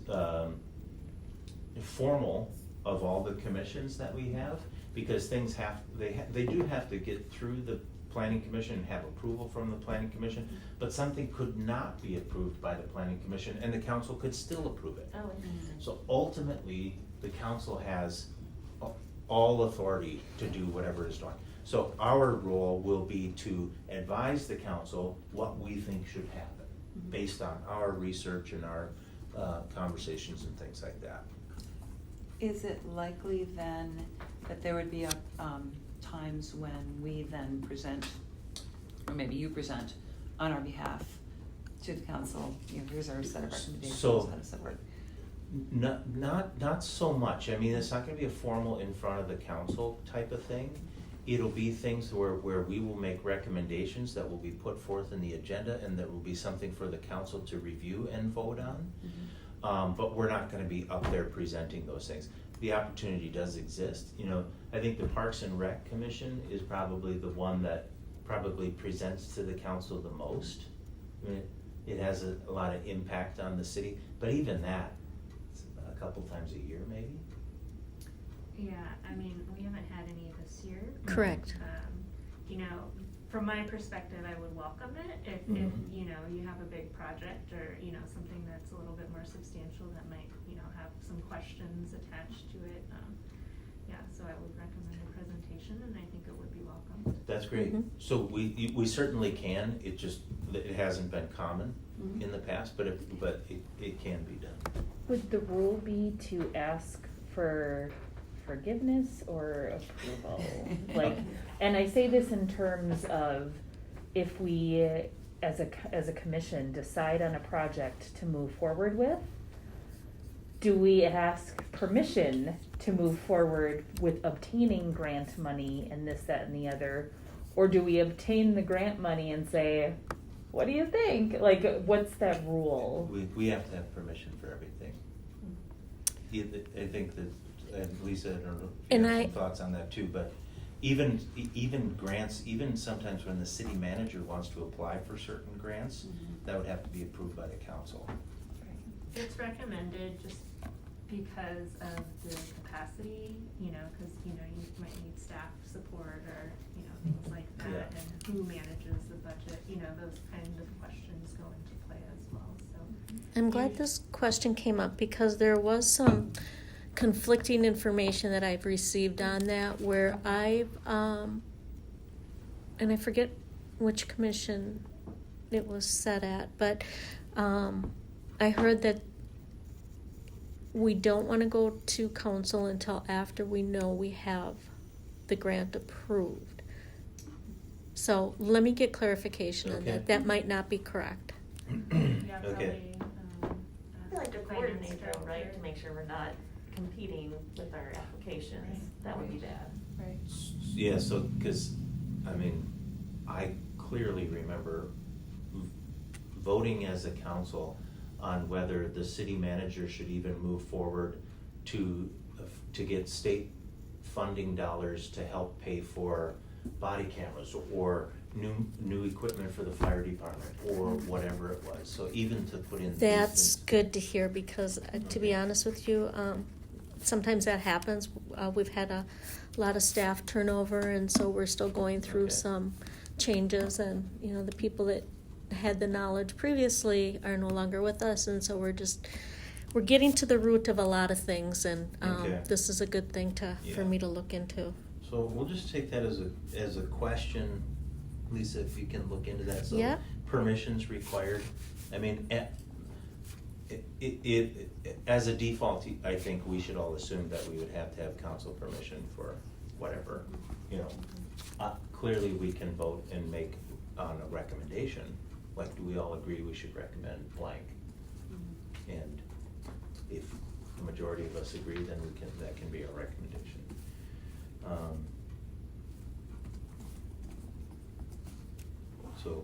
formal of all the commissions that we have, because things they do have to get through the planning commission and have approval from the planning commission, but something could not be approved by the planning commission and the council could still approve it. Oh, interesting. So ultimately, the council has all authority to do whatever is done. So our role will be to advise the council what we think should happen, based on our research and our conversations and things like that. Is it likely then that there would be times when we then present, or maybe you present on our behalf to the council, you know, here's our set of recommendations, So- how does that work? Not so much. I mean, it's not gonna be a formal in front of the council type of thing. It'll be things where we will make recommendations that will be put forth in the agenda, and that will be something for the council to review and vote on. But we're not gonna be up there presenting those things. The opportunity does exist. You know, I think the Parks and Rec Commission is probably the one that probably presents to the council the most. I mean, it has a lot of impact on the city, but even that, it's a couple times a year maybe. Yeah, I mean, we haven't had any this year. Correct. You know, from my perspective, I would welcome it if, Mhm. you know, you have a big project or, you know, something that's a little bit more substantial that might, you know, have some questions attached to it. Yeah, so I would recommend a presentation, and I think it would be welcome. That's great. Mhm. So we certainly can, it just, it hasn't been common Mhm. in the past, but it can be done. Would the rule be to ask for forgiveness or approval? Like, and I say this in terms of if we, as a commission, decide on a project to move forward with, do we ask permission to move forward with obtaining grant money and this, that, and the other? Or do we obtain the grant money and say, what do you think? Like, what's that rule? We have to have permission for everything. I think that, and Lisa, I don't know if And you have I- some thoughts on that too, but even grants, even sometimes when the city manager wants to apply for certain grants, that would have to be approved by the council. It's recommended just because of the capacity, you know, cause, you know, you might need staff support or, you know, things like that. Yeah. And who manages the budget, you know, those kind of questions go into play as well, so. I'm glad this question came up because there was some conflicting information that I've received on that where I've, and I forget which commission it was set at, but I heard that we don't want to go to council until after we know we have the grant approved. So let me get clarification on Okay. that. That might not be correct. Yeah, Okay. probably, I feel like to finance coordinate though, right, director. to make sure we're not competing with our applications, Right. that would be bad. Right. Yeah, so, because, I mean, I clearly remember voting as a council on whether the city manager should even move forward to get state funding dollars to help pay for body cameras or new equipment for the fire department or whatever it was. So even to put in these That's things- good to hear because, to be honest with you, sometimes that happens. We've had a lot of staff turnover, and so we're still going through Okay. some changes. And you know, the people that had the knowledge previously are no longer with us, and so we're getting to the root of a lot of things. And Okay. this is a good thing for Yeah. me to look into. So we'll just take that as a question, Lisa, if you can look into that. So Yeah. permissions required. I mean, as a default, I think we should all assume that we would have to have council permission for whatever, you know. Clearly, we can vote and make on a recommendation, like, do we all agree we should recommend blank? And if the majority of us agree, then that can be our recommendation.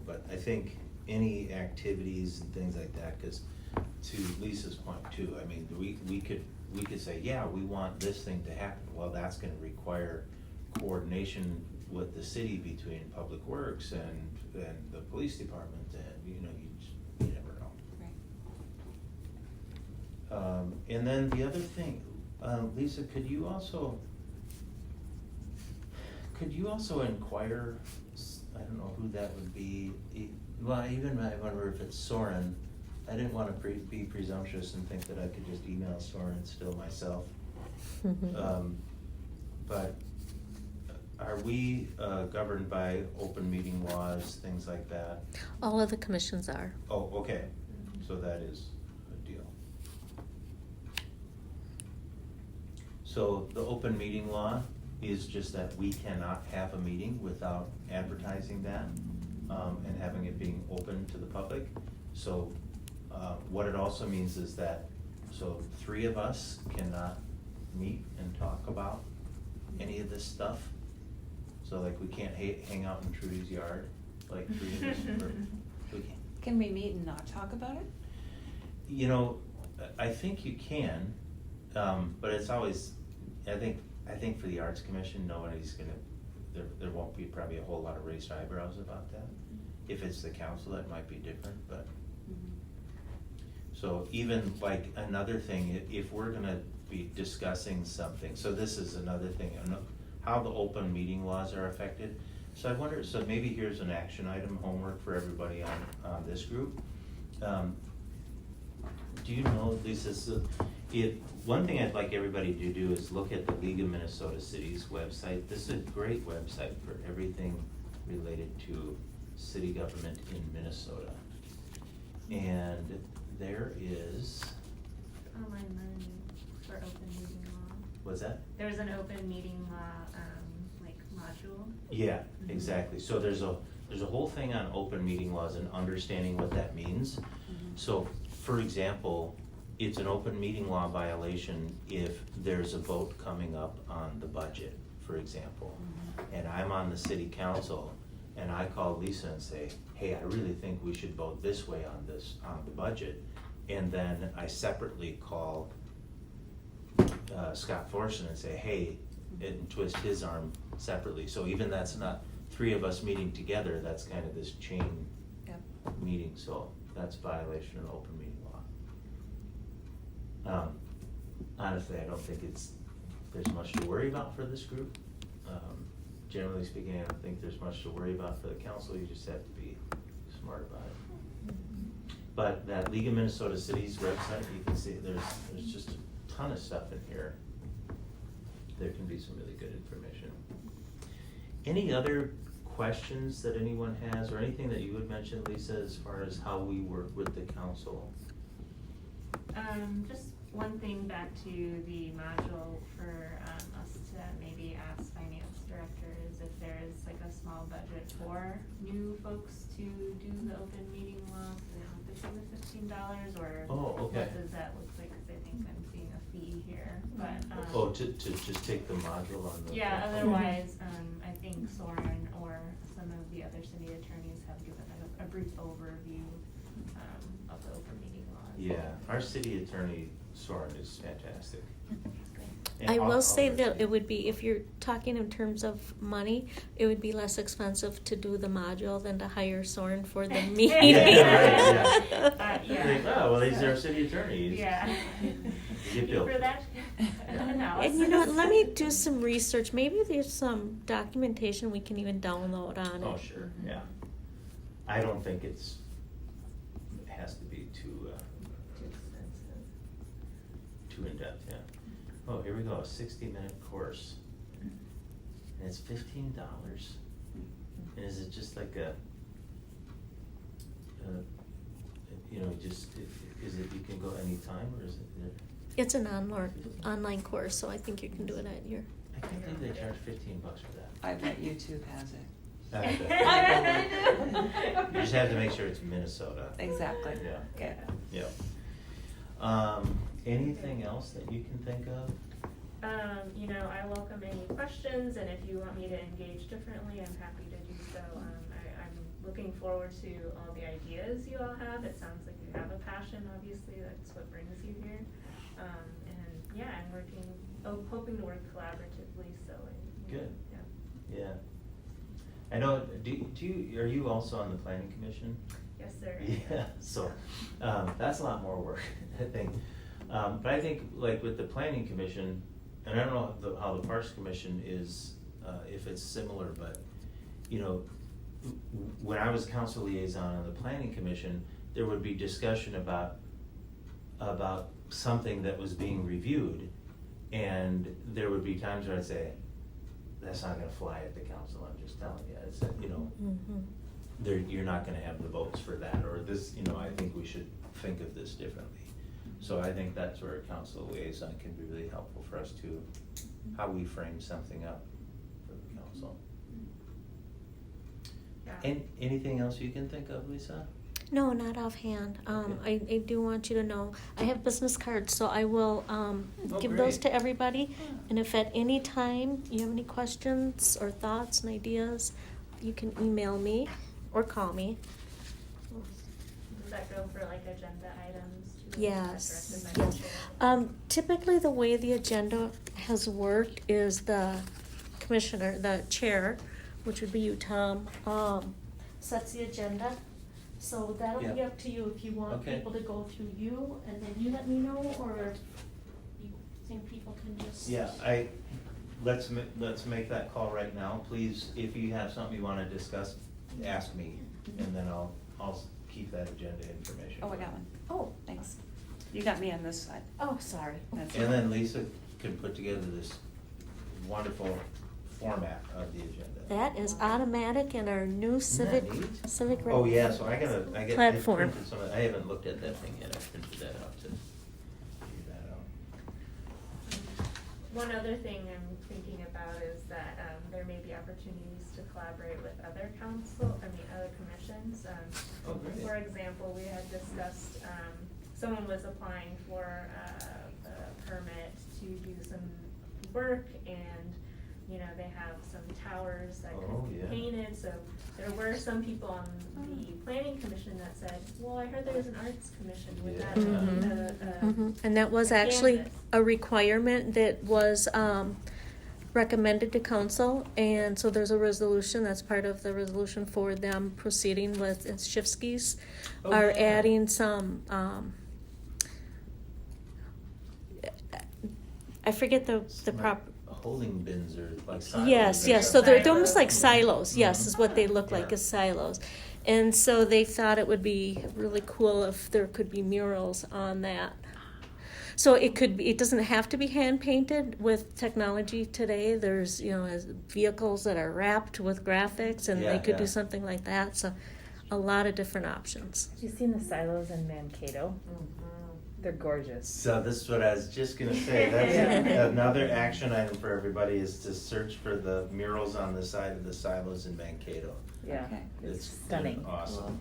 But I think any activities and things like that, because to Lisa's point too, I mean, we could say, yeah, we want this thing to happen. Well, that's gonna require coordination with the city between Public Works and the police department, and you know, you never know. Right. And then the other thing, Lisa, could you also inquire, I don't know who that would be, well, even I wonder if it's Soren. I didn't want to be presumptuous and think that I could just email Soren still myself. but are we governed by open meeting laws, things like that? All of the commissions are. Oh, okay, so that is a deal. So the open meeting law is just that we cannot have a meeting without advertising that, and having it being open to the public. So, what it also means is that, so 3 of us cannot meet and talk about any of this stuff. So like we can't hang out in Trudy's yard, like 3 of us, or we can't. Can we meet and not talk about it? You know, I think you can, but it's always, I think for the Arts Commission, nobody's gonna, there won't be probably a whole lot of raised eyebrows about that. If it's the council, that might be different, but. So even like another thing, if we're gonna be discussing something, so this is another thing, how the open meeting laws are affected. So I wonder, so maybe here's an action item, homework for everybody on this group. Do you know, Lisa, one thing I'd like everybody to do is look at the League of Minnesota Cities website. This is a great website for everything related to city government in Minnesota. And there is, Online learning for open meeting law. what's that? There's an open meeting law, like module. Yeah, Mhm. exactly. So there's a whole thing on open meeting laws and understanding what that means. So, for example, it's an open meeting law violation if there's a vote coming up on the budget, for example. And I'm on the city council, and I call Lisa and say, hey, I really think we should vote this way on the budget. And then I separately call Scott Thorson and say, hey, and twist his arm separately. So even that's not 3 of us meeting together, that's kind of this chain meeting, so that's violation of open meeting law. Honestly, I don't think there's much to worry about for this group. Generally speaking, I don't think there's much to worry about for the council, you just have to be smart about it. But that League of Minnesota Cities website, you can see there's just a ton of stuff in here. There can be some really good information. Any other questions that anyone has, or anything that you would mention, Lisa, as far as how we work with the council? Just one thing back to the module for us to maybe ask finance directors if there is like a small budget for new folks to do the open meeting law, so they don't have to pay the $15, or Okay. what does that look like? Because I think I'm seeing a fee here, but To just take the module on the. yeah. Otherwise, I think Soren or some of the other city attorneys have given a brief overview of the open meeting laws. Yeah, our city attorney, Soren, is fantastic. And I will I'll say that recommend- it would be, if you're talking in terms of money, it would be less expensive to do the module than to hire Soren for the meeting. Yeah. Like, oh, well, he's our city attorney. He's- Yeah. You get billed. For that analysis. And you know what, let me do some research. Maybe there's some documentation we can even download on it. Oh, sure, yeah. I don't think it has to be too in-depth, yeah. Oh, here we go, a 60-minute course. And it's $15. And is it just like is it, you can go anytime, or is it there? It's an online course, so I think you can do it at your. I can't believe they charge $15 for that. I bet YouTube has it. You just have to make sure it's Minnesota. Exactly. Yeah. Okay. Yeah. Anything else that you can think of? I welcome any questions, and if you want me to engage differently, I'm happy to do so. I'm looking forward to all the ideas you all have. It sounds like you have a passion, obviously, that's what brings you here. I'm hoping to work collaboratively, so. Good. Yeah. Yeah. I know, are you also on the planning commission? Yes, sir. Yeah, so, that's a lot more work, I think. But I think, like, with the planning commission, and I don't know how the Parks Commission is, if it's similar, but, when I was council liaison on the planning commission, there would be discussion about something that was being reviewed, and there would be times where I'd say, that's not gonna fly at the council, I'm just telling you, it's, you know, Mhm. you're not gonna have the votes for that, or this, you know, I think we should think of this differently. So I think that's where a council liaison can be really helpful for us to, how we frame something up for the council. Yeah. And anything else you can think of, Lisa? No, not offhand. Okay. I do want you to know, I have business cards, so I will give those great. to everybody. And if at any time you have any questions or thoughts and ideas, you can email me or call me. Does that go for like agenda items too? Yes, That's directed yes. by the chair? Typically, the way the agenda has worked is the commissioner, the chair, which would be you, Tom, sets the agenda. So that'll be Yeah. up to you if you want Okay. people to go through you, and then you let me know, or you think people can just. Yeah, let's make that call right now, please. If you have something you wanna discuss, ask me, and then I'll keep that agenda information. Oh, I got one. Oh, Thanks. You got me on this side. oh, sorry. That's And then Lisa can put together this wonderful format of the agenda. That is automatic in our new Isn't that civic, neat? civic. Oh, yeah, so I Platform. printed some of, I haven't looked at that thing yet, I printed that out to figure that out. One other thing I'm thinking about is that there may be opportunities to collaborate with other other commissions. Oh, great. For example, we had discussed, someone was applying for a permit to do some work, and, you know, they have some towers that Oh, could be yeah. painted, so there were some people on the planning commission that said, well, I heard there was an arts commission, would that be And that was a actually canvas? a requirement that was recommended to council, and so there's a resolution, that's part of the resolution for them proceeding with Shifsky's, Oh, are yeah. adding some, I forget the Like proper. Holding bins or like silos. Yes, or yes, so something. they're almost like Silos. silos, yes, is what they look like, Yeah. as silos. And so they thought it would be really cool if there could be murals on that. So it could be, it doesn't have to be hand painted. With technology today, there's, you know, vehicles that are wrapped with graphics, and Yeah, they could yeah. do something like that, so a lot of different options. Have you seen the silos in Mankato? They're gorgeous. So this is what I was just gonna say, that's Yeah. another action item for everybody, is to search for the murals on the side of the silos in Mankato. Yeah, Okay. it's They're stunning. Awesome.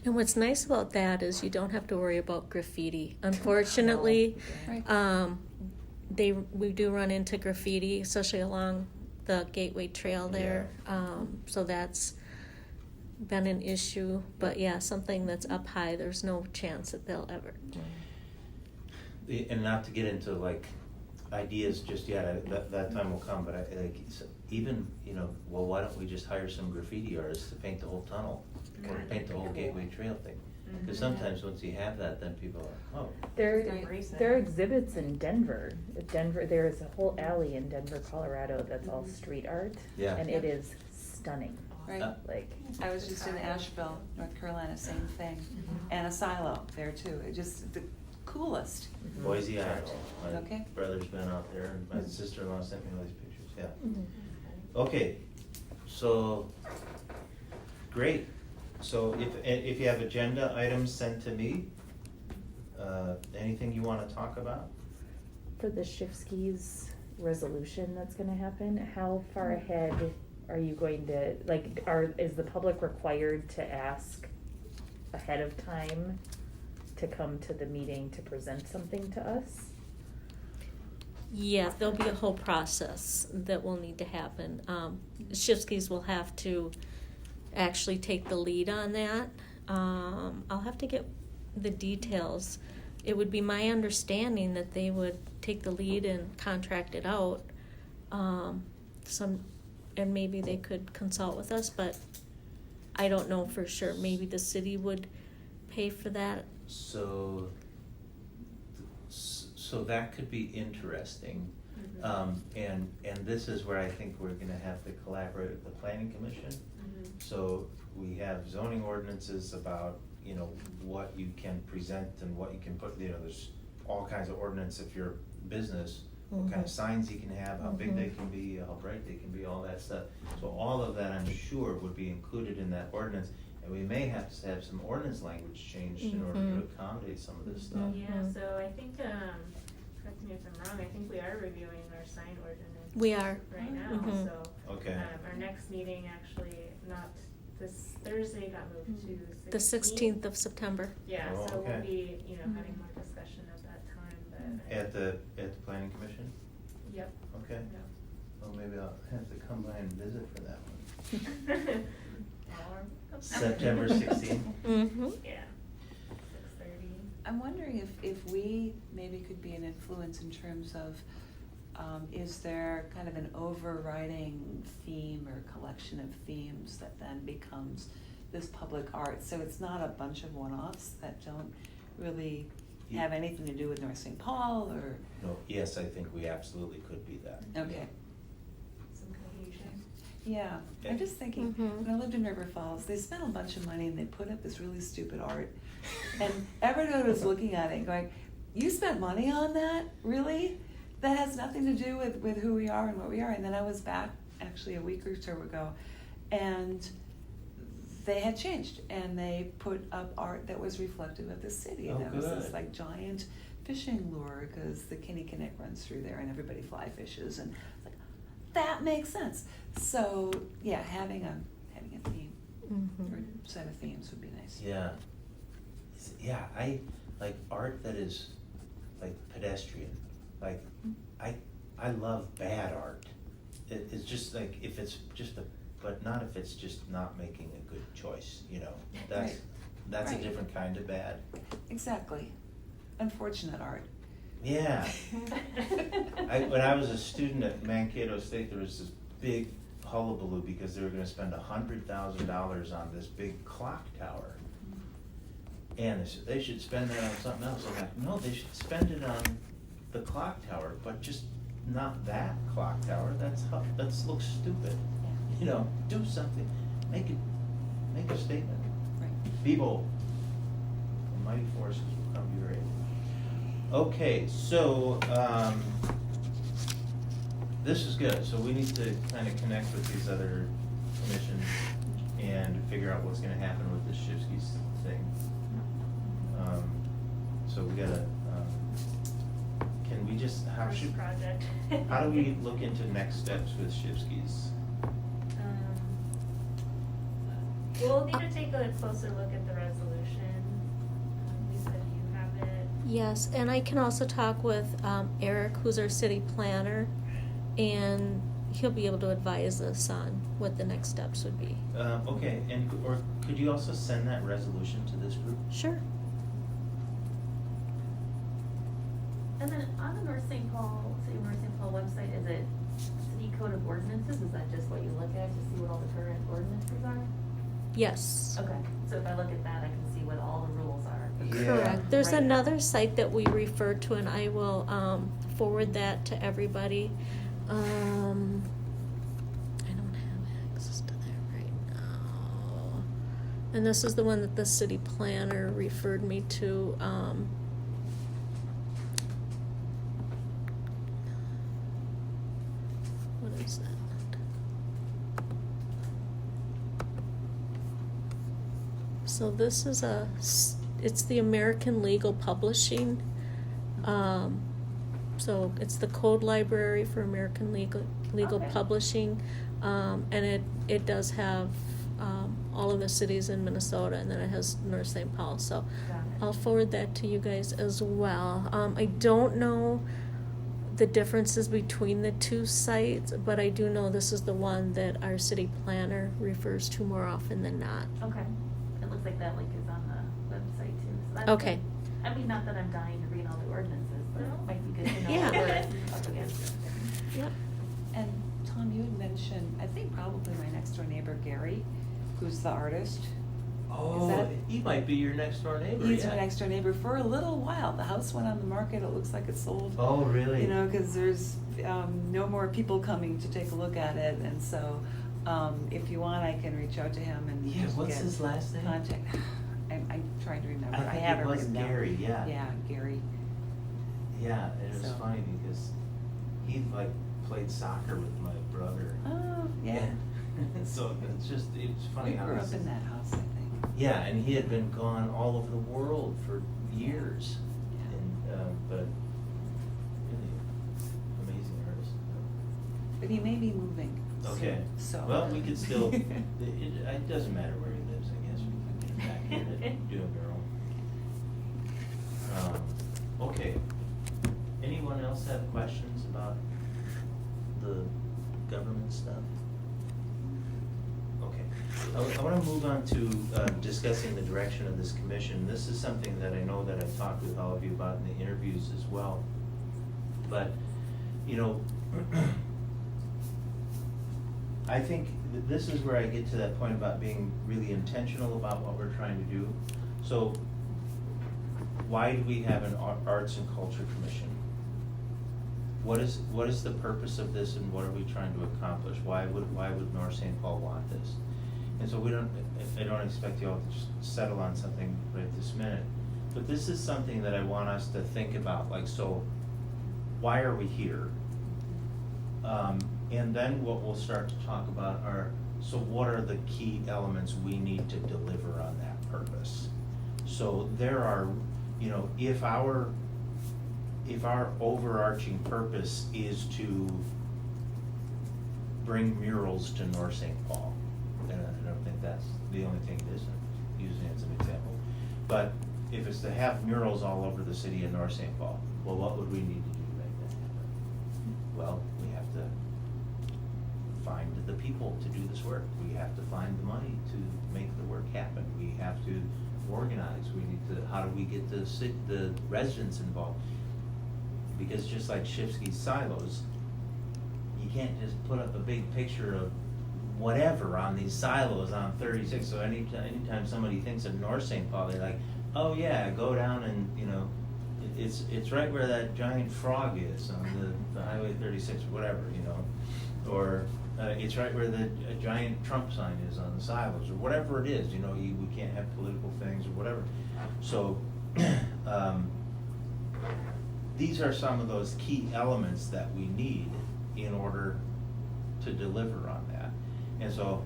And what's nice about that is you don't have to worry about graffiti. Unfortunately, Right. we do run into graffiti, especially along the Gateway Trail there. So that's been an issue, but yeah, something that's up high, there's no chance that they'll ever. And not to get into like ideas just yet, that time will come, but even, you know, well, why don't we just hire some graffiti artists to paint the whole tunnel? Or paint the whole Gateway Trail thing? Because sometimes once you have that, then people are, oh, There Embrace it. are exhibits in Denver. There is a whole alley in Denver, Colorado that's all street art. Yeah. And it is stunning. Right. Like, I was just in Asheville, North Carolina, same thing, and a silo there too. It just, the coolest. Boise, Idaho. My Okay. brother's been out there, and my sister-in-law sent me all these pictures, yeah. Okay, so, great. So if you have agenda items, send to me. Anything you wanna talk about? for the Shifsky's resolution that's gonna happen, how far ahead are you going to, like, is the public required to ask ahead of time to come to the meeting to present something to us? Yeah, there'll be a whole process that will need to happen. Shifsky's will have to actually take the lead on that. I'll have to get the details. It would be my understanding that they would take the lead and contract it out. And maybe they could consult with us, but I don't know for sure. Maybe the city would pay for that. So that could be interesting. And this is where I think we're gonna have to collaborate with the planning commission. So we have zoning ordinances about, you know, what you can present and what you can put, you know, there's all kinds of ordinance if you're business, what kind of Mhm. signs you can have, how big they Mhm. can be, how bright they can be, all that stuff. So all of that, I'm sure, would be included in that ordinance, and we may have to have some ordinance language changed in order to Mhm. accommodate some of this stuff. Mhm. Yeah, so I think, correct me if I'm wrong, I think we are reviewing our sign ordinance. We are. Right now, Mhm. so. Okay. Our next meeting, actually, not this Thursday, got moved to The 16th of September. Yeah, Oh, so we'll okay. be, Mhm. having more discussion at that time, but. At the planning commission? Yep. Okay. Yep. Well, maybe I'll have to come by and visit for that one. September 16th? Mm-hmm. Yeah, 6:30. I'm wondering if we maybe could be an influence in terms of, is there kind of an overriding theme or collection of themes that then becomes this public art? So it's not a bunch of one-offs that don't really have anything to do with North St. Paul or? No, yes, I think we absolutely could be that. Okay. Some cohesion. Yeah, I'm just thinking, Mhm. when I lived in River Falls, they spent a bunch of money and they put up this really stupid art. And everyone was looking at it and going, you spent money on that? Really? That has nothing to do with who we are and what we are. And then I was back actually a week or so ago, and they had changed and they put up art that was reflective of the city. Oh, And it was this good. like giant fishing lure because the Kinnickinnick runs through there and everybody fly fishes, and it's like, that makes sense. So yeah, having a theme or Mhm. set of themes would be nice. Yeah. Yeah, I like art that is like pedestrian. Like, I love bad art. It's just like, if it's just but not if it's just not making a good choice, Right. That's Right. a different kind of bad. Exactly. Unfortunate art. Yeah. When I was a student at Mankato State, there was this big hullabaloo because they were gonna spend $100,000 on this big clock tower. And they said they should spend that on something else. I'm like, no, they should spend it on the clock tower, but just not that clock tower. That looks stupid. Do something. Make a statement. Right. Be bold. The mighty forces will come to your aid. Okay, so, this is good. So we need to kind of connect with these other commissions and figure out what's gonna happen with this Shivsky's thing. So we gotta, can we just, how First project. do we look into next steps with Shivsky's? We'll need to take a closer look at the resolution. Lisa, do you have it? Yes, and I can also talk with Eric, who's our city planner, and he'll be able to advise us on what the next steps would be. Okay, or could you also send that resolution to this group? Sure. And then on the North St. Paul, City of North St. Paul website, is it City Code of Ordinances? Is that just what you look at to see what all the current ordinances are? Yes. Okay, so if I look at that, I can see what all the rules are. Yeah. Correct. There's Right. another site that we refer to, and I will forward that to everybody. I don't have access to that right now. And this is the one that the city planner referred me to. What is that? So this is it's the American Legal Publishing. So it's the code library for American Legal Okay. Publishing. And it does have all of the cities in Minnesota, and then it has North St. Paul. So Got it. I'll forward that to you guys as well. I don't know the differences between the two sites, but I do know this is the one that our city planner refers to more often than not. Okay, it looks like that link is on the website too, so that's Okay. good. I mean, not that I'm dying to read all the ordinances, but No. it might be good to know Yeah. what we're up against. Yep. And Tom, you had mentioned, I think probably my next door neighbor, Gary, who's the artist. Oh, he might be your next door neighbor, He's yeah. my next door neighbor for a little while. The house went on the market. It looks like it's sold. Oh, really? Because there's no more people coming to take a look at it. And so if you want, I can reach out to him and Yeah, just what's get his last name? contact. I'm trying to remember. I think have it was written down. Gary, yeah. Yeah, Gary. Yeah, it was So. funny because he like played soccer with my brother. Oh, yeah. And so it's funny We how grew this up in is- that house, I think. Yeah, and he had been gone all over the world for years, Yeah. and but really amazing artist. But he may be moving soon, Okay. so. Well, we could still. It doesn't matter where he lives. I guess we can get him back here to do a mural. Okay. Anyone else have questions about the government stuff? Okay. I want to move on to discussing the direction of this commission. This is something that I know that I've talked with all of you about in the interviews as well. But, you know, I think this is where I get to that point about being really intentional about what we're trying to do. So, why do we have an Arts and Culture Commission? What is the purpose of this, and what are we trying to accomplish? Why would North St. Paul want this? And so I don't expect you all to just settle on something right this minute. But this is something that I want us to think about, like, so why are we here? And then what we'll start to talk about so what are the key elements we need to deliver on that purpose? So there are, you know, if our overarching purpose is to bring murals to North St. Paul, and I don't think that's the only thing it is, I'm using it as an example. But if it's to have murals all over the city of North St. Paul, well, what would we need to do to make that happen? Well, we have to find the people to do this work. We have to find the money to make the work happen. We have to organize. We need to, how do we get the residents involved? Because just like Shifsky's silos, you can't just put up a big picture of whatever on these silos on 36. So anytime somebody thinks of North St. Paul, they're like, oh yeah, go down and, you know, it's right where that giant frog is on the Highway 36 or whatever, you know, or it's right where the giant Trump sign is on the silos or whatever it is, you know, we can't have political things or whatever. So these are some of those key elements that we need in order to deliver on that. And so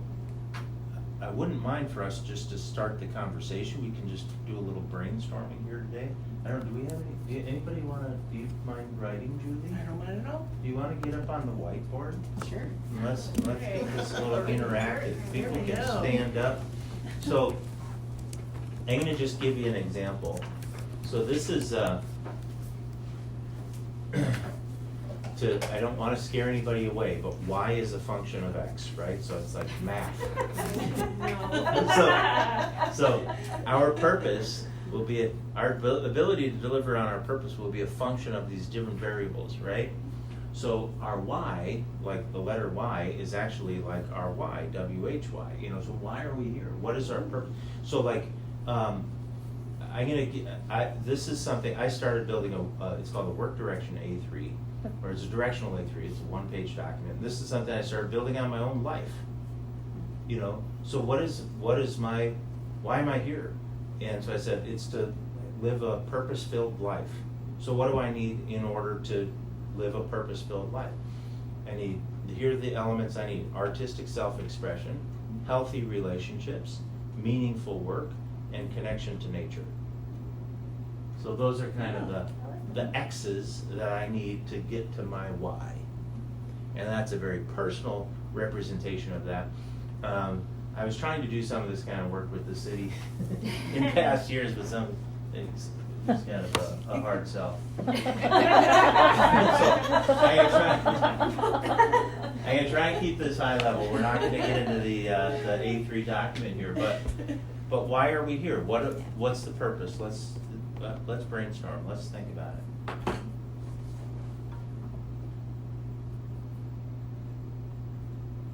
I wouldn't mind for us just to start the conversation. We can just do a little brainstorming here today. I don't, do we have anybody do you mind writing, Julie? I don't mind at all. Do you want to get up on the whiteboard? Sure. Let's get this a little interactive. Here People we can go. stand up. So I'm gonna just give you an example. So this is I don't want to scare anybody away, but y is a function of x, right? So it's like math. So our purpose will be, our ability to deliver on our purpose will be a function of these different variables, right? So our y, like the letter y, is actually like our y, W-H-Y, you know, so why are we here? What is our purpose? So like, this is something, I started building it's called a work direction A3, or it's a directional A3, it's a one-page document. This is something I started building on my own life, you know? So why am I here? And so I said, it's to live a purpose-filled life. So what do I need in order to live a purpose-filled life? Here are the elements I need: artistic self-expression, healthy relationships, meaningful work, and connection to nature. So those are kind of the X's that I need to get to my Y. And that's a very personal representation of that. I was trying to do some of this kind of work with the city in past years, but some things, it's kind of a hard sell. So I'm gonna try and keep this high level. We're not gonna get into the A3 document here, but why are we here? What's the purpose? Let's brainstorm. Let's think about it.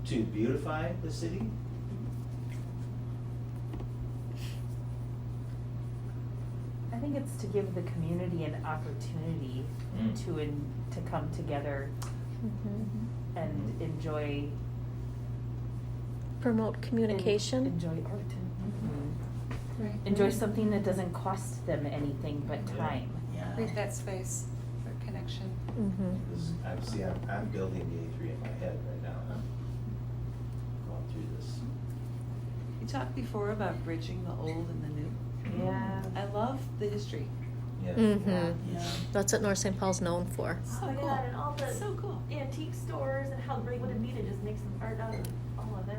To beautify the city? I think it's to give the community an opportunity to come together and enjoy. Promote communication. Enjoy art. Right. Enjoy something that doesn't cost them anything but time. Yeah. Leave that space for connection. I'm building the A3 in my head right now, going through this. You talked before about bridging the old and the new. Yeah. I love the history. Yeah. Mhm. Yeah. That's what North St. Paul's known for. Oh So my cool. God, and all the So cool. antique stores and how great would it be to just make some art out of all of that,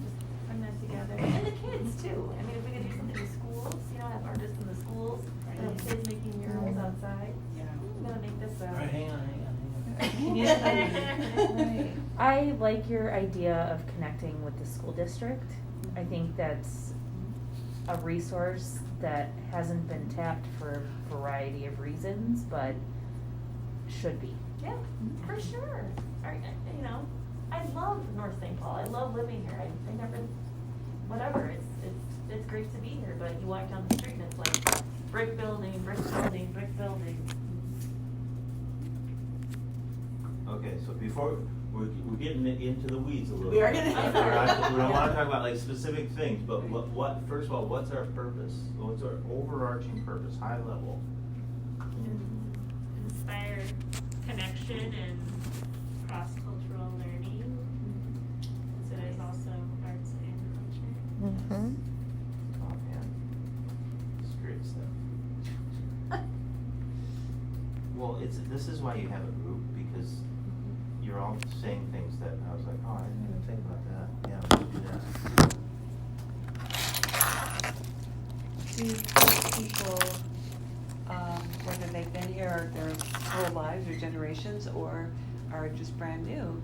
just bring that together. And the kids too. I mean, if we could do something in schools, have artists in the schools, and have kids making murals outside. Yeah. We gotta make this All right, hang on. Right. I like your idea of connecting with the school district. I think that's a resource that hasn't been tapped for a variety of reasons, but should be. Yeah, for sure. I love North St. Paul. I love living here. I never, whatever. It's great to be here. But you walk down the street and it's like brick building, brick building, brick building. Okay, so before, we're getting into the weeds a little. We are bit. gonna- We don't wanna talk about like specific things, but first of all, what's our purpose? What's our overarching purpose, high level? Inspire connection and cross-cultural learning. So there's also arts and culture. Mhm. Oh, man. It's great stuff. Well, this is why you have a group, because you're all saying things that I was like, oh, I didn't even think about that. Yeah, let's do that. Do people, whether they've been here their whole lives or generations or are just brand new,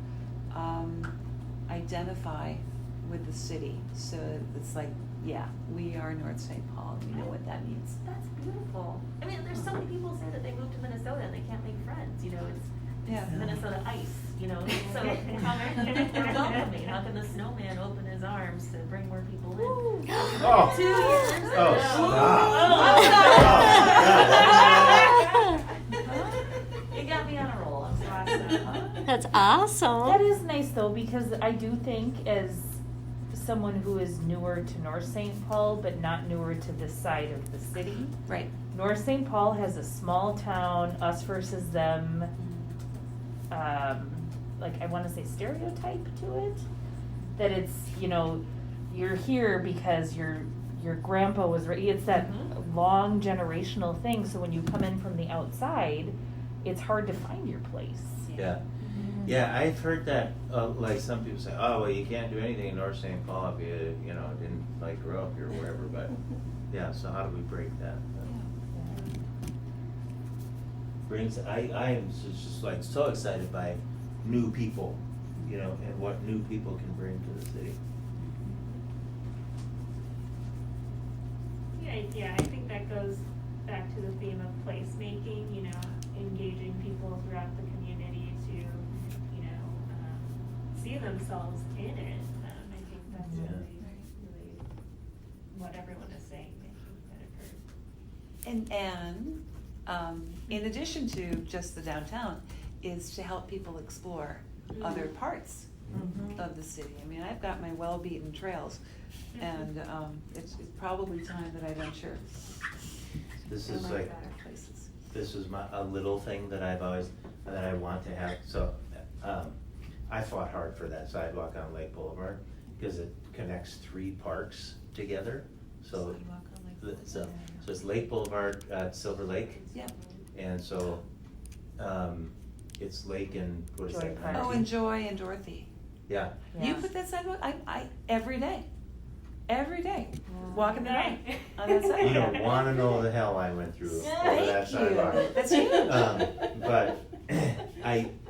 identify with the city? So it's like, yeah, we are North St. Paul, we know what that means. That's beautiful. I mean, there's so many people say that they moved to Minnesota and they can't make friends. It's Yeah. Minnesota ice. So we're welcoming. How can the snowman open his arms to bring more people in? Oh. 2 years. Oh, ago. stop. You got me on a roll. I'm so awesome. That's awesome. That is nice though, because I do think as someone who is newer to North St. Paul, but not newer to this side of the city, Right. North St. Paul has a small town, us versus them, I want to say stereotype to it, that it's, you're here because your grandpa was, it's that long generational thing, so when you come in from the outside, it's hard to find your place. Yeah. Yeah, I've heard that, like some people say, oh, well, you can't do anything in North St. Paul if you, didn't grow up here or whatever, but, yeah, so how do we break that? I am just like so excited by new people, and what new people can bring to the city. Yeah, I think that goes back to the theme of placemaking, engaging people throughout the community to, see themselves in it. I think that's really what everyone is saying, making that occur. And in addition to just the downtown, is to help people explore other parts of the city. I mean, I've got my well-beaten trails, and it's probably time that I venture This in is my like, other places. this is a little thing that that I want to have. So, I fought hard for that sidewalk on Lake Boulevard because it connects 3 parks together. So, Sidewalk on Lake so Boulevard. it's Lake Boulevard at Silver Lake, Yep. and so, it's Lake and, what is Joy that? Park. Oh, and Joy and Dorothy. Yeah. You Yeah. put that sidewalk, I every day, walking the dog Right. on that sidewalk. You don't wanna know the hell I went through over that Thank you. sidewalk. That's huge. But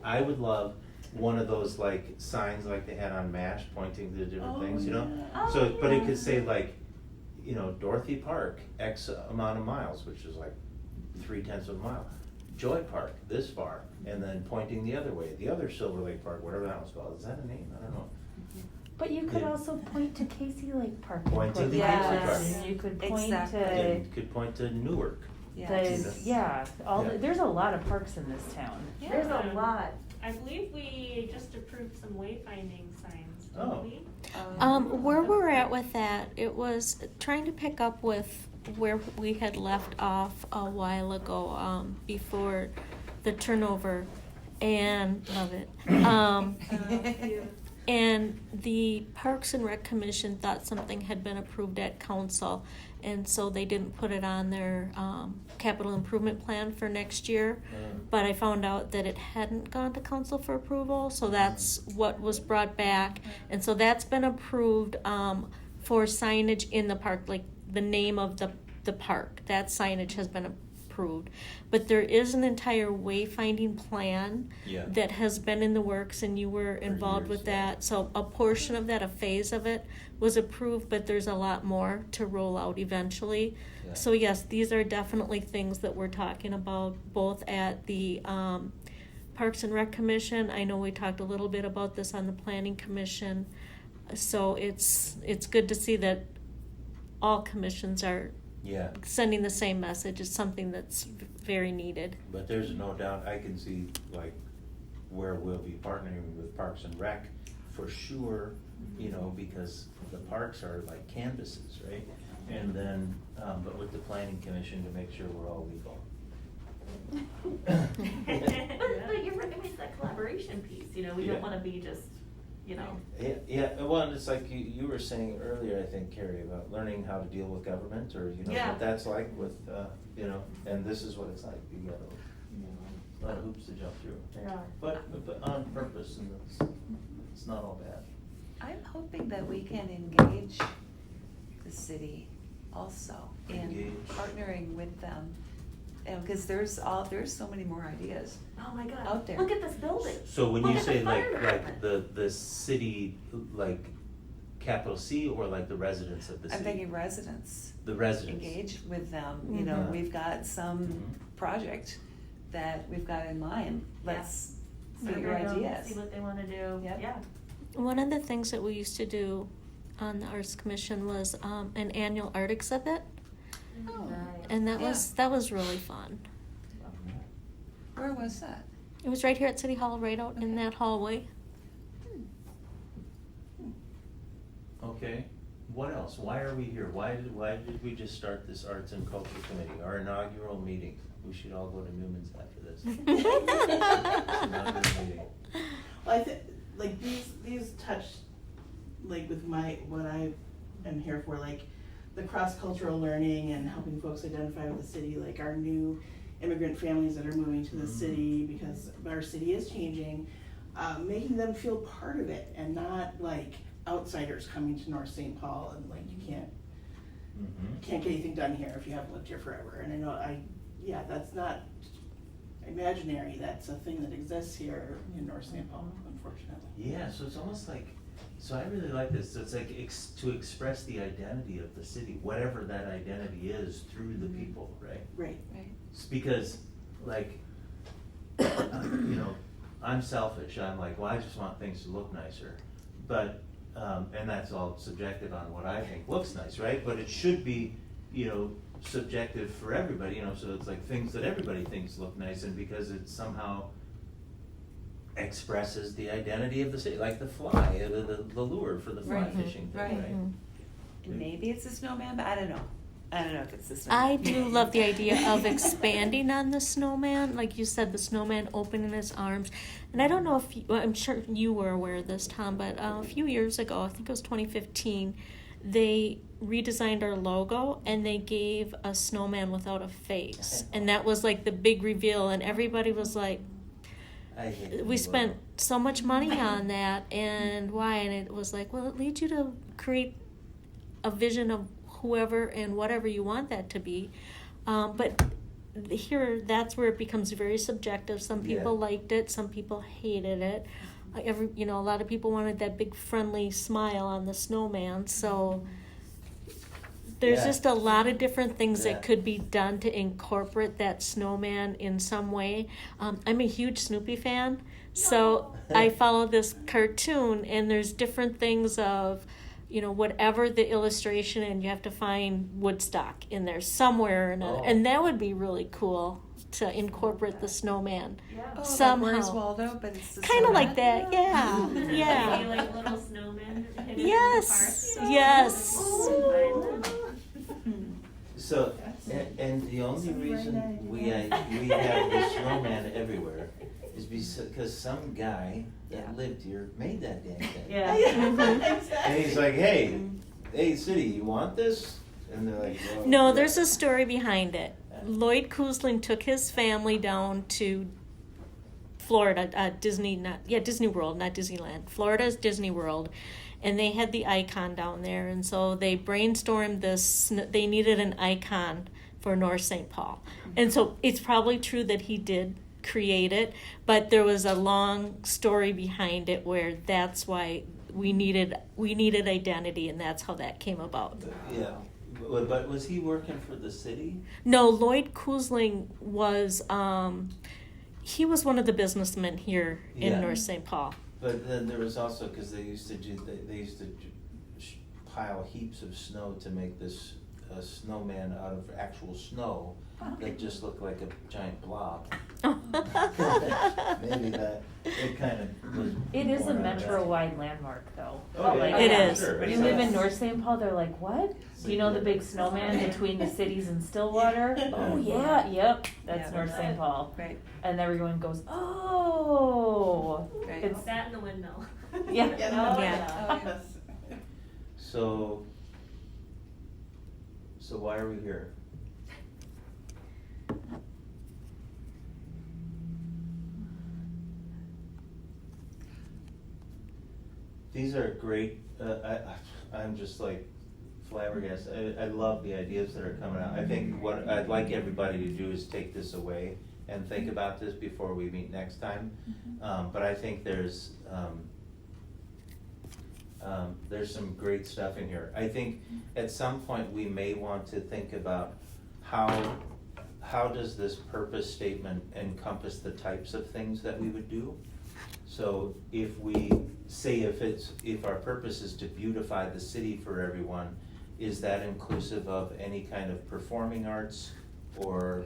I would love one of those like signs like they had on MASH pointing to different Oh, things, yeah. So, but it could say like, Dorothy Park, X amount of miles, which is like 0.3 of a mile. Joy Park, this far, and then pointing the other way, the other Silver Lake Park, whatever that one's called. Is that a name? I don't know. But you could Yeah. also point to Casey Lake Park. Point to the Casey Yes. Park. And you could point Exactly. And to could point to Newark. Yes. Yeah. there's a lot of parks in this town. Yeah. There's a lot. I believe we just approved some wayfinding signs, Oh. didn't we? Where we're at with that, it was trying to pick up with where we had left off a while ago, before the turnover, and love it. And the Parks and Rec Commission thought something had been approved at council, and so they didn't put it on their capital improvement plan for next year. But I found out that it hadn't gone to council for approval, so that's what was brought back. And so that's been approved for signage in the park, like the name of the park. That signage has been approved. But there is an entire wayfinding plan that has been in the works, and you were involved with that. So a portion of that, a phase of it, was approved, but there's a lot more to roll out eventually. Yeah. So yes, these are definitely things that we're talking about, both at the Parks and Rec Commission. I know we talked a little bit about this on the Planning Commission. So it's good to see that all commissions are sending the same message. It's something that's very needed. But there's no doubt, I can see like where we'll be partnering with Parks and Rec for sure, you know, because the parks are like canvases, right? And then, but with the Planning Commission to make sure we're all legal. But you're right, I mean, it's that collaboration piece, you know, we don't wanna be just, you know. Yeah, well, and it's like you were saying earlier, I think, Carrie, about learning how to deal with government, or, you know, what that's like with, you know, and this is what it's like, you got a lot of hoops to jump through. There are. But on purpose, and it's not all bad. I'm hoping that we can engage the city also in partnering with them. Because there's so many more ideas Oh my God, out there. look at this building. So when Look you at say the fire like department. the city, like capital C, or like the residents of the city? I'm thinking residents. The residents. Engage with them, you know, Mhm. we've got some Mhm. project that we've got in mind, let's Meet get your with them, ideas. See what they wanna do, Yep. yeah. One of the things that we used to do on the Arts Commission was an annual art exhibit, Oh. Nice. and that was really fun. Where was that? It was right here at City Hall, right out in that hallway. Okay, what else? Why are we here? Why did we just start this Arts and Culture Committee, our inaugural meeting? We should all go to Newman's after this. Inaugural meeting. Well, I think, like, these touch, like, with what I am here for, like, the cross-cultural learning and helping folks identify with the city, like our new immigrant families that are moving to the city because our city is changing, making them feel part of it and not like outsiders coming to North St. Paul and like you can't get anything done here if you haven't lived here forever. And I know that's not imaginary, that's a thing that exists here in North St. Paul, unfortunately. Yeah, so it's almost like, so I really like this. So it's like to express the identity of the city, whatever that identity is, through the people, right? Right. Right. It's because, like, you know, I'm selfish. I'm like, well, I just want things to look nicer. But, and that's all subjective on what I think looks nice, right? But it should be, you know, subjective for everybody, you know, so it's like things that everybody thinks look nice, and because it somehow expresses the identity of the city, like the fly, the lure for the fly Right. fishing thing, right? And maybe it's a snowman, but I don't know. I don't know if it's the snowman. I do love the idea of expanding on the snowman, like you said, the snowman opening his arms. And I don't know if I'm sure you were aware of this, Tom, but a few years ago, I think it was 2015, they redesigned our logo and they gave a snowman without a face, and that was like the big reveal, and everybody was like, I hate we the spent logo. so much money on that, and why? And it was like, well, it leads you to create a vision of whoever and whatever you want that to be. But here, that's where it becomes very subjective. Some people liked it, some people hated it. A lot of people wanted that big friendly smile on the snowman. So there's just a lot of different things that could be done to incorporate that snowman in some way. I'm a huge Snoopy fan, so I follow this cartoon, and there's different things of, you know, whatever the illustration, and you have to find Woodstock in there somewhere, and that would be really cool to incorporate the snowman Yeah. somehow. Like Where's Waldo, but it's the Kind of like snowman? that, yeah, Maybe yeah. like little snowmen hidden Yes, in the park. yes. Oh. So, And the only Something right now, reason we yeah. have the snowman everywhere is because some guy Yeah. that lived here made that damn thing. Yeah. And he's like, hey, city, you want this? And they're like, well, No, yeah. there's a story behind it. Lloyd Kuzling took his family down to Florida, Disney World, not Disneyland. Florida's Disney World, and they had the icon down there, and so they brainstormed this. They needed an icon for North St. Paul, and so it's probably true that he did create it, but there was a long story behind it where that's why we needed identity, and that's how that came about. Yeah. But was he working for the city? No, Lloyd Kuzling was he was one of the businessmen here in Yeah. North St. Paul. But then there was also, because they used to pile heaps of snow to make this snowman out of actual snow that just looked like a giant blob. Maybe that, it kind of was. It is a born out of that. metro-wide landmark, though. Oh, yeah. Like, It is. Sure. You live in North St. Paul, they're like, what? Do you know the big snowman between the cities and Stillwater? Oh, yeah, yep, that's Yeah. North St. Paul. Right. And everyone goes, oh. Right. It's, That and the windmill. yeah. Yeah. Yeah. Yes. So why are we here? These are great, I'm just like flabbergasted. I love the ideas that are coming out. I think what I'd like everybody to do is take this away and think about this before we meet next time. But I think there's some great stuff in here. I think at some point we may want to think about how does this purpose statement encompass the types of things that we would do? So if we say if our purpose is to beautify the city for everyone, is that inclusive of any kind of performing arts or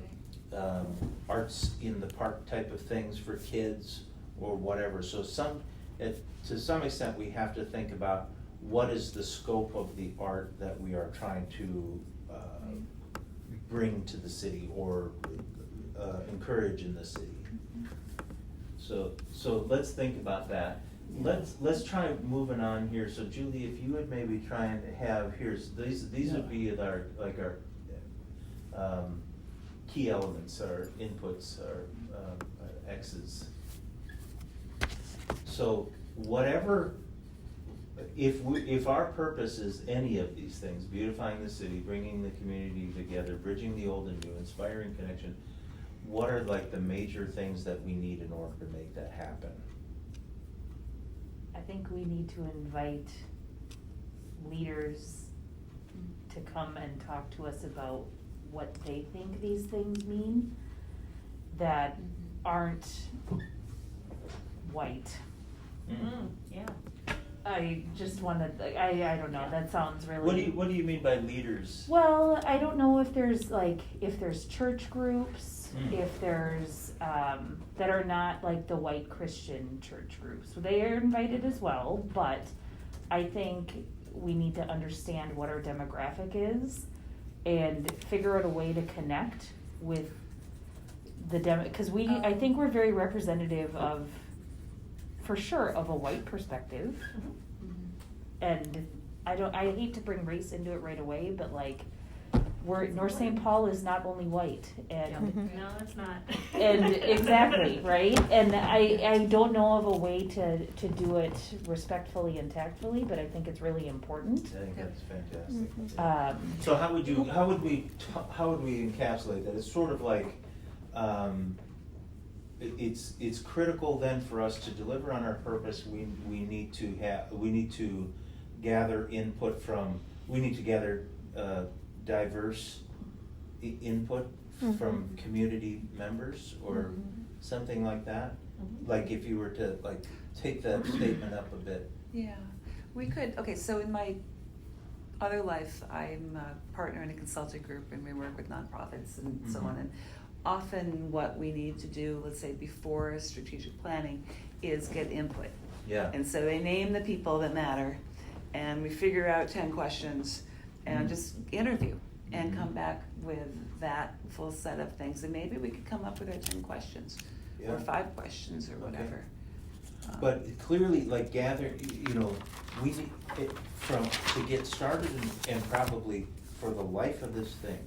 arts in the park type of things for kids or whatever? So to some extent, we have to think about what is the scope of the art that we are trying to bring to the city or encourage in the city. So let's think about that. Let's try moving on here. So Julie, if you would maybe try and have these would be our key elements, our inputs, our X's. So whatever, if our purpose is any of these things, beautifying the city, bringing the community together, bridging the old and new, inspiring connection, what are like the major things that we need in order to make that happen? I think we need to invite leaders to come and talk to us about what they think these things mean that aren't white. Yeah. I just wanted, I don't know, that sounds really. What do you mean by leaders? Well, I don't know if there's church groups, Mm. if there's, that are not like the white Christian church groups. So they are invited as well, but I think we need to understand what our demographic is and figure out a way to connect with the because I think we're very representative of, for sure, of a white perspective. And I hate to bring race into it right away, but like, North St. Paul is not only white, and No, it's not. and exactly, right? And I don't know of a way to do it respectfully and tactfully, but I think it's really important. I think that's fantastic. So how would we encapsulate that? It's sort of like, it's critical then for us to deliver on our purpose. We need to gather input gather diverse input from community members or something like that. Like if you were to like take that statement up a bit. Yeah, we could, okay, so in my other life, I'm a partner in a consulting group and we work with nonprofits and so on. And often what we need to do, let's say before strategic planning, is get input. Yeah. And so they name the people that matter and we figure out 10 questions and just interview. and come Mhm. back with that full set of things, and maybe we could come up with our 10 questions, or Yeah. 5 questions, or Okay. whatever. But clearly, like gather, you know, we need, to get started and probably for the life of this thing,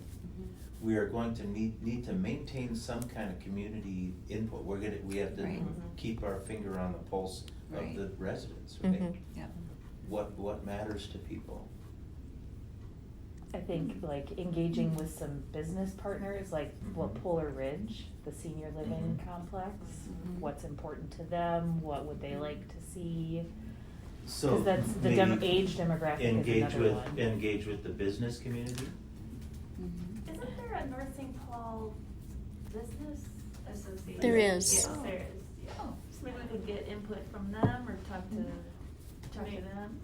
we are going to need to maintain some kind of community input. We have to Right. keep our finger on the pulse of Right. the residents, right? Mhm. Yeah. What matters to people? I think like engaging with some business partners, like what Mhm. Polar Ridge, the senior living Mhm. complex, Mhm. what's important to them, what would they like to see? So Because that's the maybe age demographic is engage another with one. engage with the business community. Mhm. Isn't there a North St. Paul business association? There is. Yes, Oh. there is, yeah. Oh. So maybe we could get input from them or talk to them.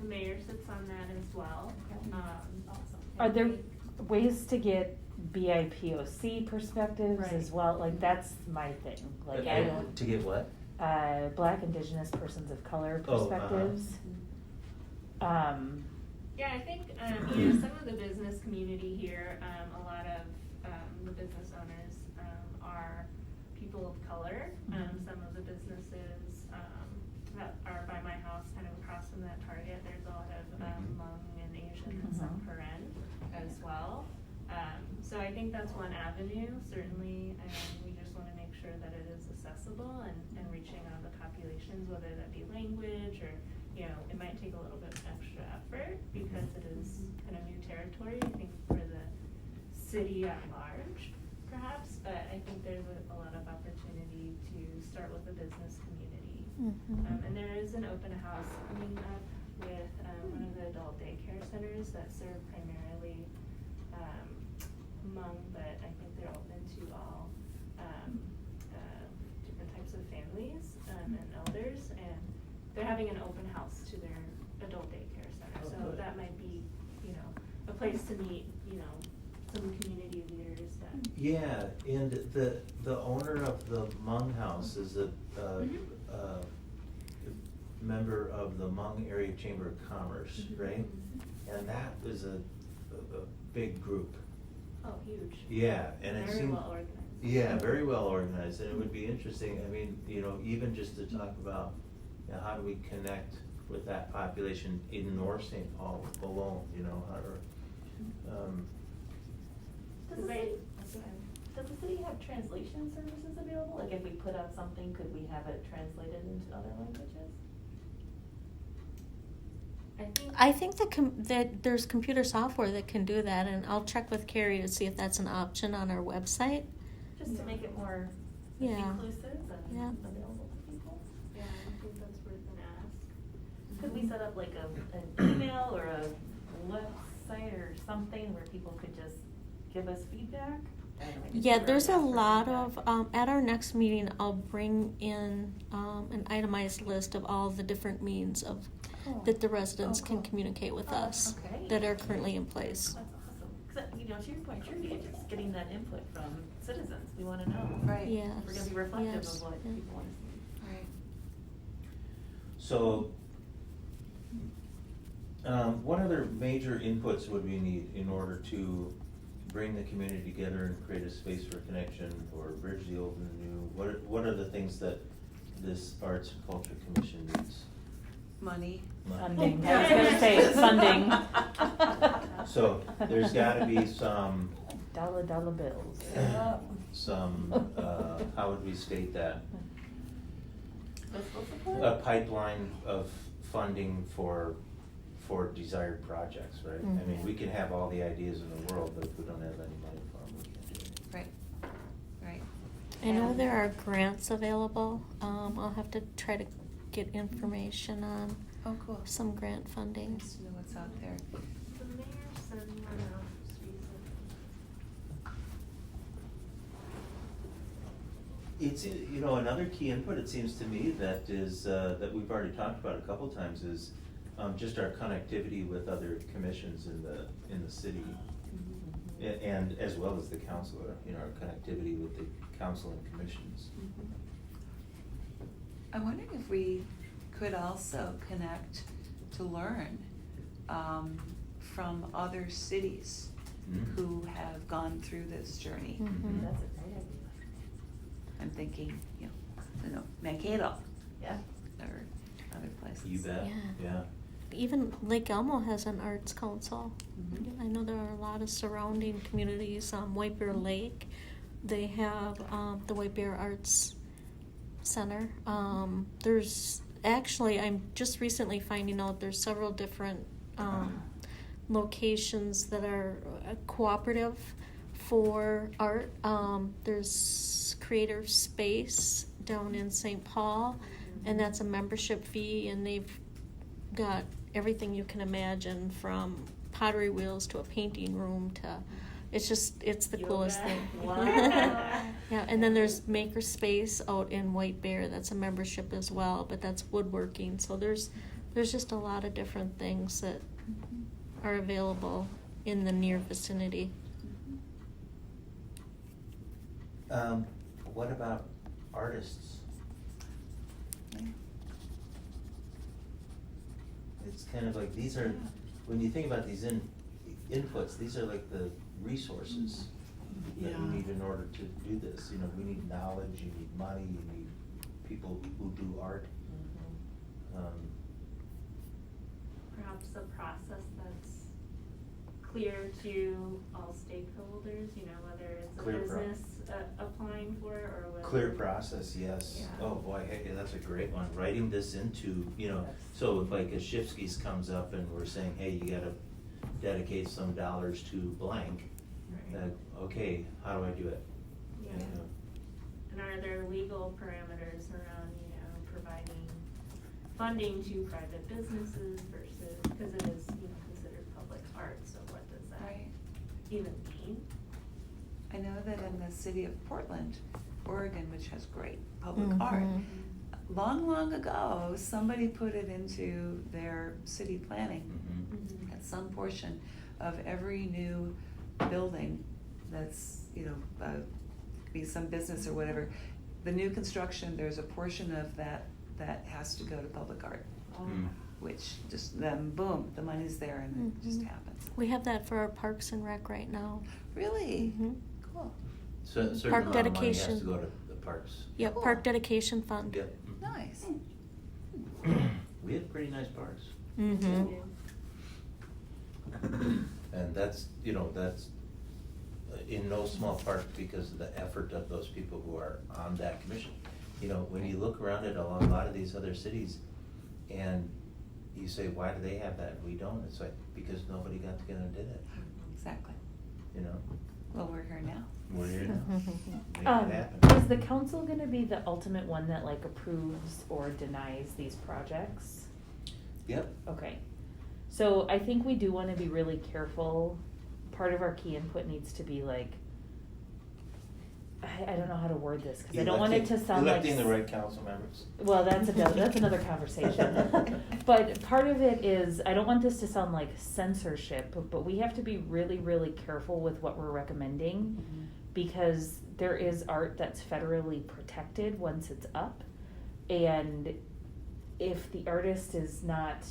The mayor sits on that as well. Okay. Awesome. Are there ways to get BIPOC perspectives Right. as well? Like that's my thing, like I don't, To get what? Black, Indigenous, persons of color Oh, perspectives. Yeah, I think, you know, some of the business community here, a lot of, the business owners, are people of color. Some of the businesses, that are by my house, kind of across from that Target, there's a lot of, Mhm. Hmong and Asian and some Mhm. Karen as well. So I think that's one avenue, certainly, we just wanna make sure that it is accessible and reaching out to populations, whether that be language or, you know, it might take a little bit extra effort because it is kind of new territory, I think, for the city at large, perhaps, but I think there's a lot of opportunity to start with the business community. Mhm. And there is an open house coming up with, one of the adult daycare centers that serve primarily, Hmong, but I think they're open to all, different types of families, and elders, and they're having an open house to their adult daycare center, Oh, so good. that might be, you know, a place to meet, you know, some community leaders that. Yeah, and the owner of the Hmong House is a member of the Hmong Area Chamber of Commerce, Mhm. right? And that is a big group. Oh, huge. Yeah, and it Very seemed. well organized. Yeah, very well organized, and it would be interesting, I mean, you know, even just to talk about, you know, how do we connect with that population in North St. Paul alone, you know, how, Does the city have translation services available? Like if we put out something, could we have it translated into other languages? I think. I think that there's computer software that can do that, and I'll check with Carrie to see if that's an option on our website. Just to make it more Yeah. inclusive and Yeah. available to people? Yeah, I think that's worth an ask. Could we set up like an email or a website or something where people could just give us feedback? I don't know, maybe Yeah, we're there's a asking for lot feedback. of, at our next meeting, I'll bring in an itemized list of all the different means of, Cool. that the residents Oh, can cool. communicate with Oh, us okay. that are currently in place. That's awesome. 'Cause, you know, to your point, truly, it's just getting that input from citizens. We wanna know. Right. Yes. We're gonna be reflective yes, of what yeah. people wanna see. Right. So, what other major inputs would we need in order to bring the community together and create a space for connection or bridge the old and the new? What are the things that this Arts and Culture Commission needs? Money. Funding, I was gonna say funding. So, there's gotta be some, Dollar bills. how would we state that? Fiscal support? A pipeline of funding for desired projects, right? I mean, we can have all the ideas in the world, but if we don't have any money for them, we can't do anything. Right. Right. I know And- there are grants available. I'll have to try to get information on Oh, cool. some grant funding. Nice to know what's out there. The mayor sent one out just recently. It's, you know, another key input, it seems to me, that is, that we've already talked about a couple times is, just our connectivity with other commissions in the city. And as well as the council, you know, our connectivity with the council and commissions. I'm wondering if we could also connect to learn from other cities. Mhm. who have gone through this journey. Mhm. That's a great idea. I'm thinking, Mankato Yeah. or other places. You bet, Yeah. yeah. Even Lake Elmo has an arts council. Mhm. I know there are a lot of surrounding communities. White Bear Lake, they have the White Bear Arts Center. There's actually, I'm just recently finding out there's several different locations that are cooperative for art. There's Creative Space down in St. Paul, and that's a membership fee, and they've got everything you can imagine, from pottery wheels to a painting room to, it's the Yoga. coolest thing. Wow. Yeah, and then there's Maker Space out in White Bear, that's a membership as well, but that's woodworking, so there's just a lot of different things that are available in the near vicinity. What about artists? It's kind of like, these are, when you think about these inputs, these are like the resources that we Yeah. need in order to do this. We need knowledge, you need money, you need people who do art. Perhaps a process that's clear to all stakeholders, whether it's a Clear business applying for it or whether. Clear process, yes. Yeah. Oh, boy, hey, that's a great one. Writing this into, so if like a Shifsky's comes up and we're saying, hey, you gotta dedicate some dollars to blank, Right. okay, how do I do it? Yeah. And are there legal parameters around, providing funding to private businesses versus, because it is, considered public art, so what does that Right. even mean? I know that in the city of Portland, Oregon, which has great public Mhm. art, long ago, somebody put it into their city planning. Mhm. At some portion of every new building that's, could be some business or whatever, the new construction, there's a portion of that has to go to public art, Mm. which just then, boom, the money's there and it just Mhm. happens. We have that for our Parks and Rec right now. Really? Mhm. Cool. So a certain Park amount of money has dedication. to go to the parks. Yep, Cool. Park Dedication Fund. Yep. Nice. We have pretty nice parks. Mm-hmm. And that's in no small part because of the effort of those people who are on that commission. When you look around at a lot of these other cities and you say, why do they have that and we don't? It's like, because nobody got together and did it, Exactly. Well, we're here now. We're here now. Make it Is happen. the council gonna be the ultimate one that like approves or denies these projects? Yep. Okay, so I think we do wanna be really careful. Part of our key input needs to be like, I don't know how to word this, cause I don't want it to sound like. Electing the right council members. Well, that's another conversation. But part of it is, I don't want this to sound like censorship, but we have to be really, really careful with what we're recommending. Because there is art that's federally protected once it's up. And if the artist is not,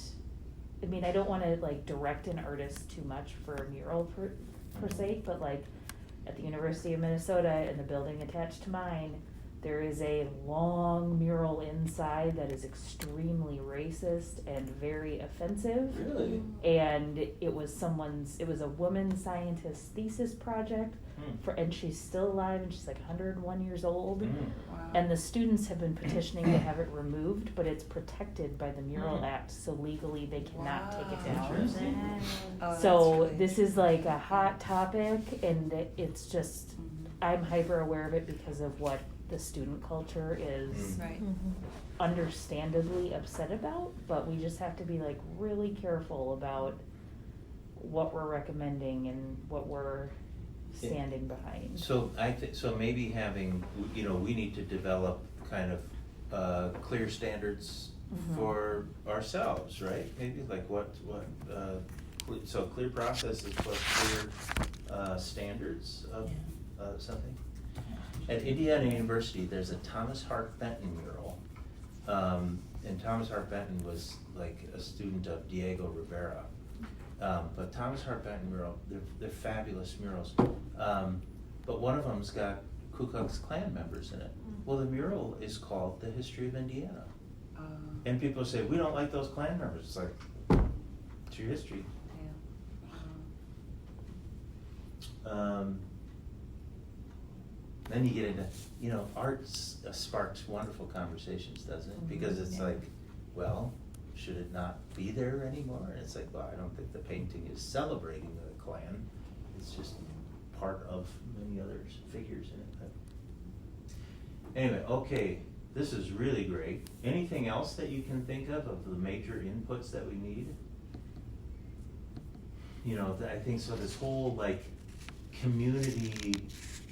I don't wanna like direct an artist too much for a mural per se, but like at the University of Minnesota in the building attached to mine, there is a long mural inside that is extremely racist and very offensive. Really? And it was a woman scientist's thesis project and she's still alive and she's like 101 years old. Wow. And the students have been petitioning to have it removed, but it's protected by the Mural Act, so legally they cannot take it Wow. down. Interesting. Oh, that's So really this is like a hot topic and it's just, Mhm. I'm hyper aware of it because of what the student culture is Right. understandably upset about, but we just have to be like really careful about what we're recommending and what we're standing behind. So so maybe having, we need to develop kind of clear standards Mhm. for ourselves, right? Maybe like so clear processes plus clear standards of something. At Indiana University, there's a Thomas Hart Benton mural. And Thomas Hart Benton was like a student of Diego Rivera. but Thomas Hart Benton mural, they're fabulous murals. But one of them's got Ku Klux Klan members in it. Well, the mural is called The History of Indiana. And people say, we don't like those Klan members. It's like, it's your history. Then you get into, art sparks wonderful conversations, doesn't it? Because it's like, well, should it not be there anymore? And it's like, well, I don't think the painting is celebrating the Klan. It's just part of many other figures in it. But anyway, okay, this is really great. Anything else that you can think of the major inputs that we need? I think so. This whole like community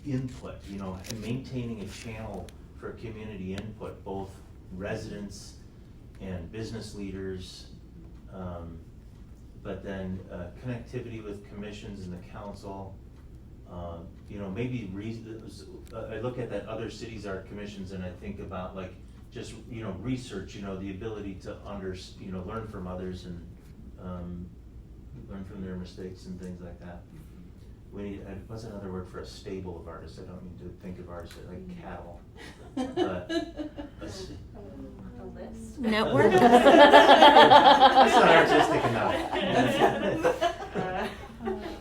input, and maintaining a channel for community input, both residents and business leaders, but then connectivity with commissions and the council. Maybe I look at that other cities art commissions and I think about like just research, the ability to learn from others and learn from their mistakes and things like that. We need, what's another word for a stable of artists? I don't mean to think of artists like cattle, but let's see. A list? Network? That's not artistic enough.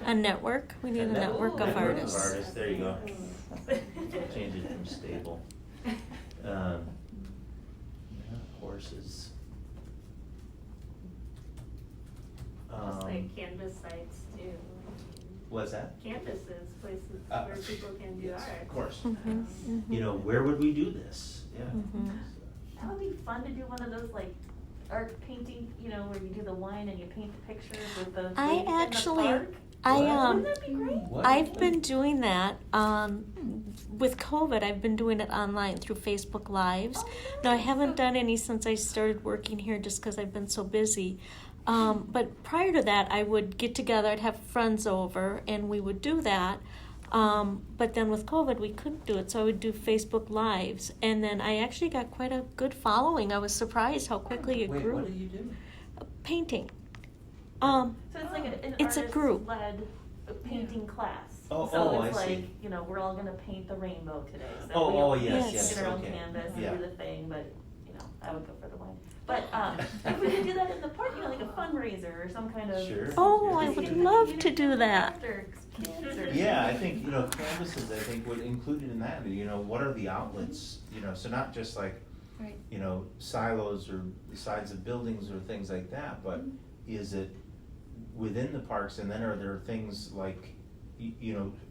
A network, we need a network of artists. There you go. Change it from stable. Horses. Just like canvas sites too. What's that? Canvases, places where people can do Yes, art. of course. Mhm. Where would we do this? Yeah. Mhm. That would be fun to do one of those like art painting, where you do the wine and you paint the pictures with the I leaves in the actually, park. Wouldn't that be great? What? I've been doing that, with COVID, I've been doing it online through Facebook Lives. Now, I haven't done any since I started working here just because I've been so busy. But prior to that, I would get together, I'd have friends over, and we would do that. But then with COVID, we couldn't do it, so I would do Facebook Lives. And then I actually got quite a good following. I was surprised how quickly it grew. What do you do? Painting. So it's like an It's a group. artist-led painting class. Oh, So I it's see. like, we're all gonna paint the rainbow today. So Oh, we oh, all yes, yes, get our own okay. canvas Yeah. and do the thing, but, I would go for the wine. But, if we could do that in the park, like a fundraiser or some kind of. Sure. Oh, I Just would get love the to do community that. after kids or- Yeah, I think, canvases, I think, would included in that, what are the outlets, so not just like, Right. silos or the sides of buildings or things like that, but is it within the parks, and then are there things like,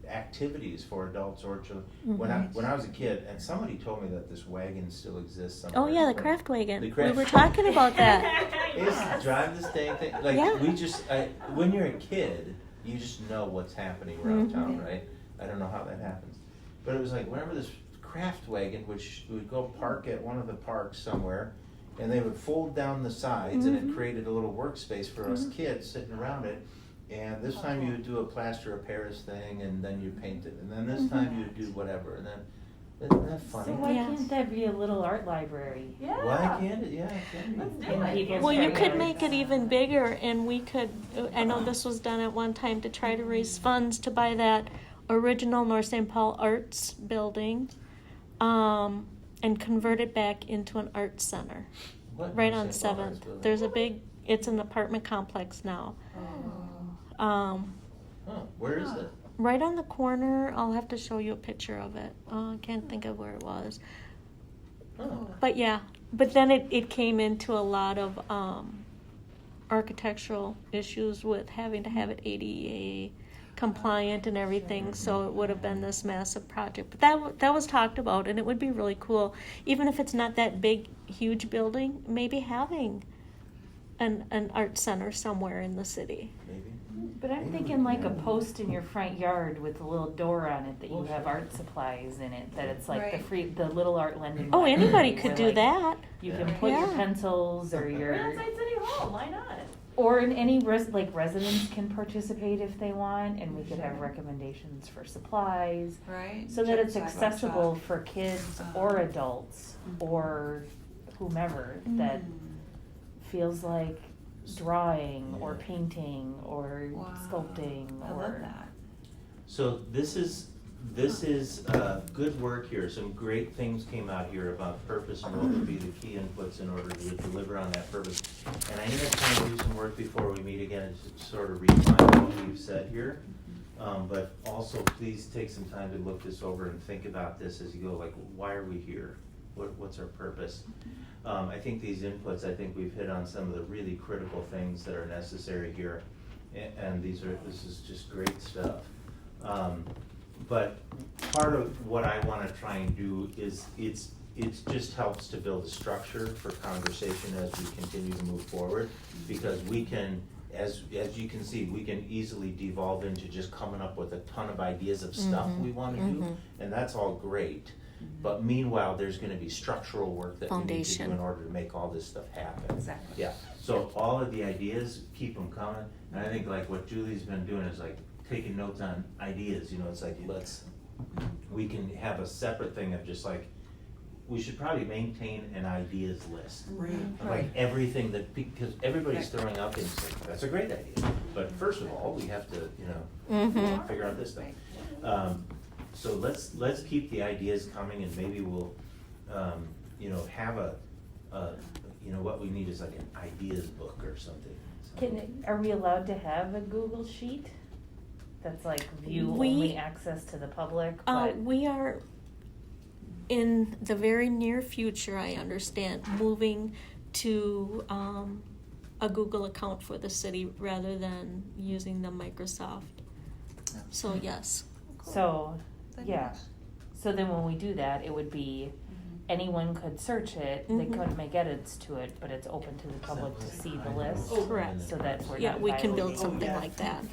activities for adults or children? When I was a kid, and somebody told me that this wagon still exists somewhere. Oh, yeah, the craft wagon. The We craft- were talking about that. It's drive this dang thing, like, Yeah. when you're a kid, you just know what's happening around Mhm. town, right? I don't know how that happens. But it was like, whenever this craft wagon, which would go park at one of the parks somewhere, and they would fold down the sides, and it Mhm. created a little workspace for us Mhm. kids sitting around it. And this time you would do a plaster of Paris thing, and then you paint it, and then this time you would do whatever, and then, isn't that funny? So why Yeah. can't that be a little art library? Yeah. Why can't it? Yeah, it can Let's be. do In it. people's Well, you could backyards. make it even bigger, and we could, I know this was done at one time to try to raise funds to buy that original North St. Paul Arts building, and convert it back into an art center, What right North on St. Paul Arts 7th. Building? There's a big, it's an apartment complex now. Where is it? Right on the corner, I'll have to show you a picture of it. I can't think of where it was. Oh. But yeah, but then it came into a lot of architectural issues with having to have it ADA compliant and everything, so it would have been this massive project. But that was talked about, and it would be really cool, even if it's not that big, huge building, maybe having an art center somewhere in the city. Maybe. But I'm Maybe thinking we like a can. post in your front yard with a little door on it that you Well, have sure. art supplies in it, that it's like Right. the little art lending. Oh, library anybody could where, do like, that. You Yeah. can put your Yeah. pencils or We're your, outside City Hall, why not? or in any residents can participate if they want, and we could have recommendations for supplies. Right. So that it's Sidewalk accessible shop. for kids Uh-huh. or adults Mhm. or whomever that Mm. feels like drawing or Yeah. painting or Wow. sculpting I or. love that. So this is good work here. Some great things came out here about purpose and what would be the key inputs in order to deliver on that purpose. And I need to kind of do some work before we meet again to sort of refine what we've said here. But also please take some time to look this over and think about this as you go, like, why are we here? What's our purpose? I think these inputs, I think we've hit on some of the really critical things that are necessary here. And this is just great stuff. But part of what I want to try and do is it just helps to build a structure for conversation as we continue to move forward, because we can, as you can see, we can easily devolve into just coming up with a ton of ideas of stuff we want to do, and that's all great. But meanwhile, there's going to be structural work that we need to do Foundation. in order to make all this stuff happen. Exactly. Yeah, so all of the ideas, keep them coming, and I think like what Julie's been doing is like taking notes on ideas, you know, it's like we can have a separate thing of just like, we should probably maintain an ideas list. Right. Of like everything that, because everybody's throwing out things like, that's a great idea, but first of all, we have to, you know, figure out this thing. So let's keep the ideas coming, and maybe we'll, you know, have you know, what we need is like an ideas book or something. Are we allowed to have a Google Sheet? That's like view only access to the public, but. We are, in the very near future, I understand, moving to a Google account for the city rather than using the Microsoft. So yes. So, Then yeah, yes. so then when we do that, it would be, anyone could search it, they couldn't make edits to it, but it's open to the public to see the list. Correct. So that we're Yeah, not we can build violating. something like that.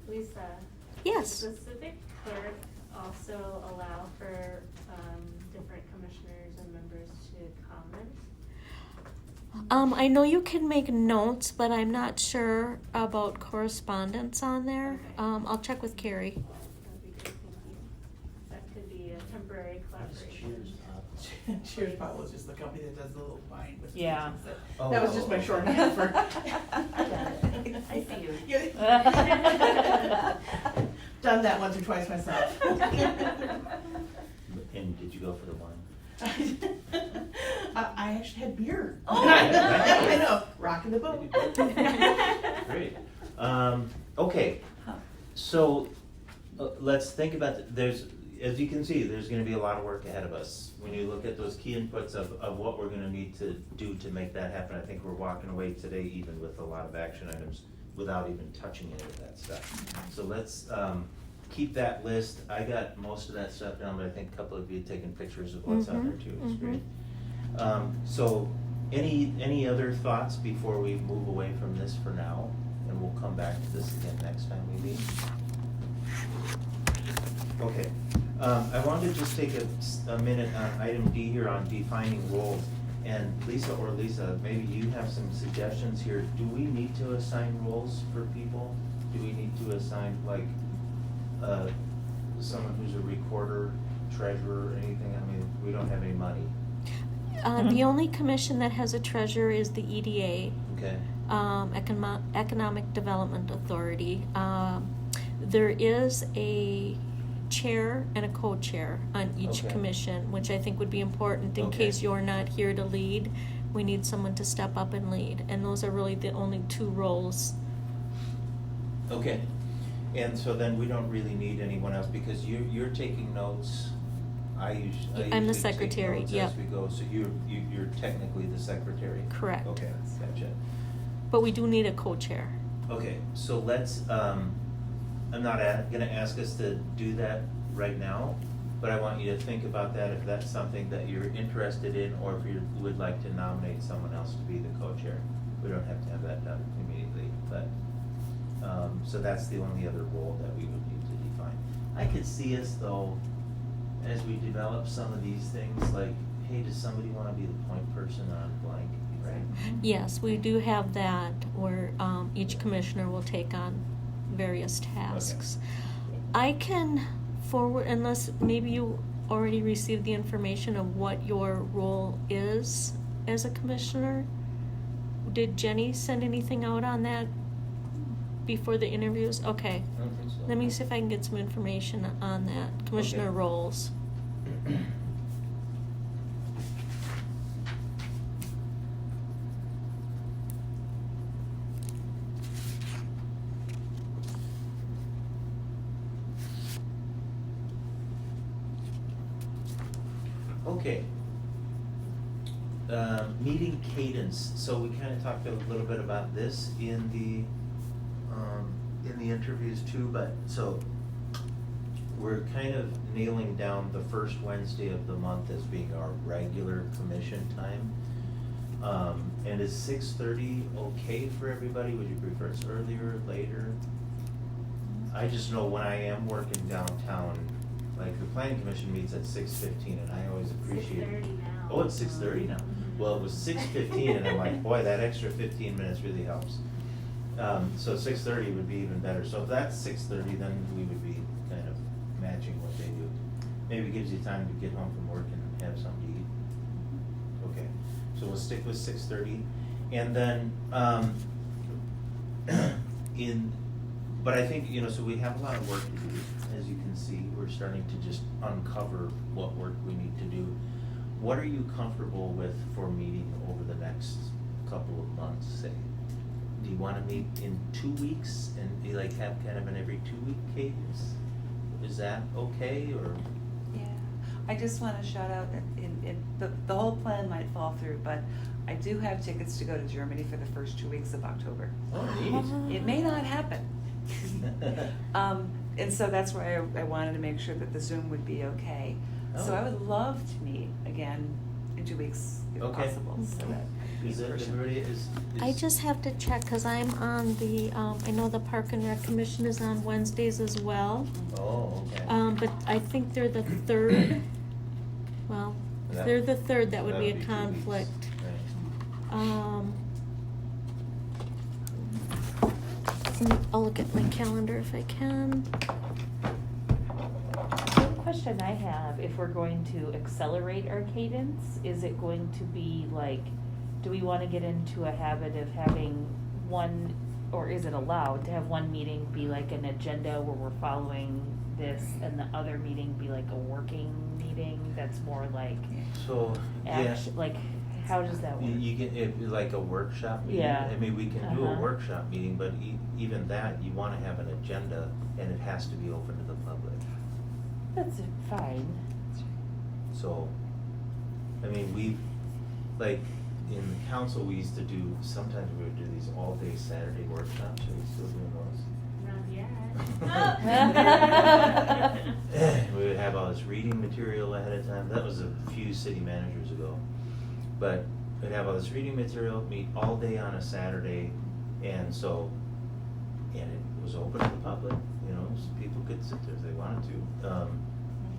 Lisa, Yes. does civic clerk also allow for different commissioners and members to comment? I know you can make notes, but I'm not sure about correspondence on there. Okay. I'll check with Carrie. That'd be great, thank you. That could be a temporary collaboration. Cheers Pop was just the company that does the little wine with the Yeah. things that- Oh. That was just my shorthand for. I got it. I see you. Yeah. Done that once or twice myself. And did you go for the wine? I actually had beer. Oh. I know, rocking the boat. Great. Okay, so let's think about, as you can see, there's gonna be a lot of work ahead of us. When you look at those key inputs of what we're gonna need to do to make that happen, I think we're walking away today even with a lot of action items without even touching any of that stuff. So let's keep that list. I got most of that stuff down, but I think a couple of you have taken pictures of what's out there too. It's great. So any other thoughts before we move away from this for now? And we'll come back to this again next time we meet. Okay, I wanted to just take a minute on item D here on defining roles. And Lisa, maybe you have some suggestions here. Do we need to assign roles for people? Do we need to assign like someone who's a recorder, treasurer, or anything? I mean, we don't have any money. The only commission that has a treasurer is the EDA, Okay. Economic Development Authority. There is a chair and a co-chair on each Okay. commission, which I think would be important in Okay. case you're not here to lead. We need someone to step up and lead, and those are really the only two roles. Okay, and so then we don't really need anyone else because you're taking notes. I usually I'm the take secretary, notes yep. as we go, so you're technically the secretary? Correct. Okay, gotcha. But we do need a co-chair. Okay, so let's, I'm not gonna ask us to do that right now, but I want you to think about that if that's something that you're interested in, or if you would like to nominate someone else to be the co-chair. We don't have to have that done immediately, but, so that's the only other role that we would need to define. I could see us though, as we develop some of these things, like, hey, does somebody wanna be the point person on blank, right? Yes, we do have that where each commissioner will take on various tasks. I can forward, unless maybe you already received the information of what your role is as a commissioner. did Jenny send anything out on that before the interviews? Okay. I don't think so. Let me see if I can get some information on that, Commissioner Okay. roles. Okay. Meeting cadence, so we kinda talked a little bit about this in the interviews too, but, so, we're kind of nailing down the first Wednesday of the month as being our regular commission time. And is 6:30 okay for everybody? Would you prefer it's earlier, later? I just know when I am working downtown, like the planning commission meets at 6:15, and I always appreciate. 6:30 now. Oh, it's 6:30 now. Well, it was 6:15, and I'm like, boy, that extra 15 minutes really helps. So 6:30 would be even better. So if that's 6:30, then we would be kind of matching what they do. Maybe it gives you time to get home from work and have something to eat. Okay, so we'll stick with 6:30, and then but I think, so we have a lot of work to do, as you can see. We're starting to just uncover what work we need to do. What are you comfortable with for meeting over the next couple of months, say? Do you wanna meet in 2 weeks and have kind of an every 2-week cadence? Is that okay, or? Yeah, I just want to shout out, the whole plan might fall through, but I do have tickets to go to Germany for the first 2 weeks of October. Oh, It may not happen. And so that's why I wanted to make sure that the Zoom would be okay. So I would love to meet again in 2 weeks if Okay. possible, so that. Is it, everybody is? I just have to check, because I'm on the, I know the Park and Rec Commission is on Wednesdays as well. Oh, okay. But I think they're the third. Well, if they're the third, that would be a 2 weeks. conflict. Right. I'll look at my calendar if I can. One question I have, if we're going to accelerate our cadence, is it going to be like, do we wanna get into a habit of having one, or is it allowed to have one meeting be like an agenda where we're following this, and the other meeting be like a working meeting that's more like So, yeah. action, like, how does that work? You get, like a workshop meeting? Yeah. I mean, we can do a Uh-huh. workshop meeting, but even that, you wanna have an agenda, and it has to be open to the public. That's fine. So, I mean, like, in the council, we used to do, sometimes we would do these all-day Saturday workshops. Are we still doing those? Not yet. We would have all this reading material ahead of time. That was a few city managers ago. But we'd have all this reading material, meet all day on a Saturday, and it was open to the public, so people could sit there if they wanted to.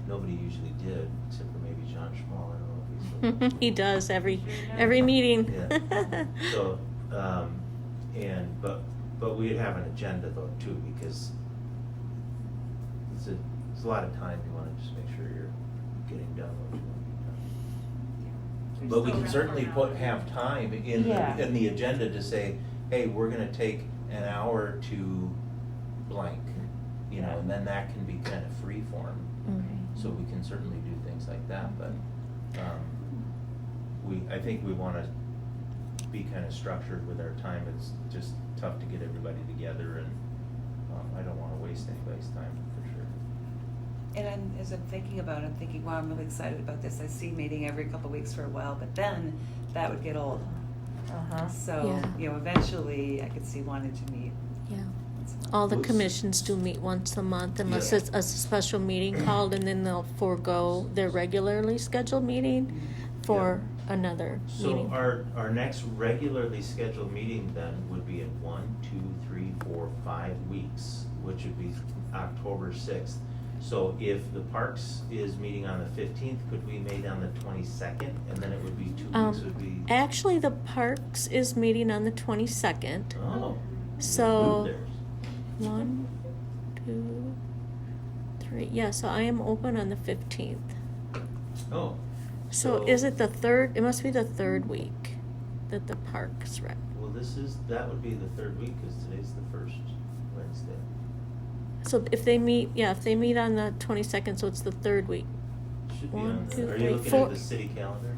Nobody usually did, except for maybe John Schmall, I don't know if he's still. He does every meeting. Yeah. So, but we'd have an agenda though too, because it's a lot of time. You wanna just make sure you're getting done what you want to be done. But we can certainly have time Yeah. in the agenda to say, hey, we're gonna take an hour to blank, and then that can be kind of free form. So we can certainly do things like that, but, I think we wanna be kind of structured with our time. It's just tough to get everybody together, and, I don't wanna waste anybody's time, for sure. And as I'm thinking about it, I'm thinking, wow, I'm really excited about this. I see meeting every couple of weeks for a while, but then that would get old. Uh-huh. So, Yeah. Eventually I could see wanting to meet Yeah. once a month. All the Who's- commissions do meet once a month unless Yeah. it's a special meeting called, and then they'll forego their regularly scheduled meeting for another meeting. So our next regularly scheduled meeting then would be in 1, 2, 3, 4, 5 weeks, which would be October 6th. So if the Parks is meeting on the 15th, could we meet on the 22nd, and then it would be 2 weeks would be? Actually, the Parks is meeting on the 22nd. Oh. So- Moved theirs. 1, 2, 3. Yeah, so I am open on the 15th. Oh. So is it the third? It must be the third week that the Parks rec. Well, that would be the third week, cause today's the first Wednesday. So if they meet on the 22nd, so it's the third week. Should be 1, on 2, the, are 3, you looking 4. at the city calendar?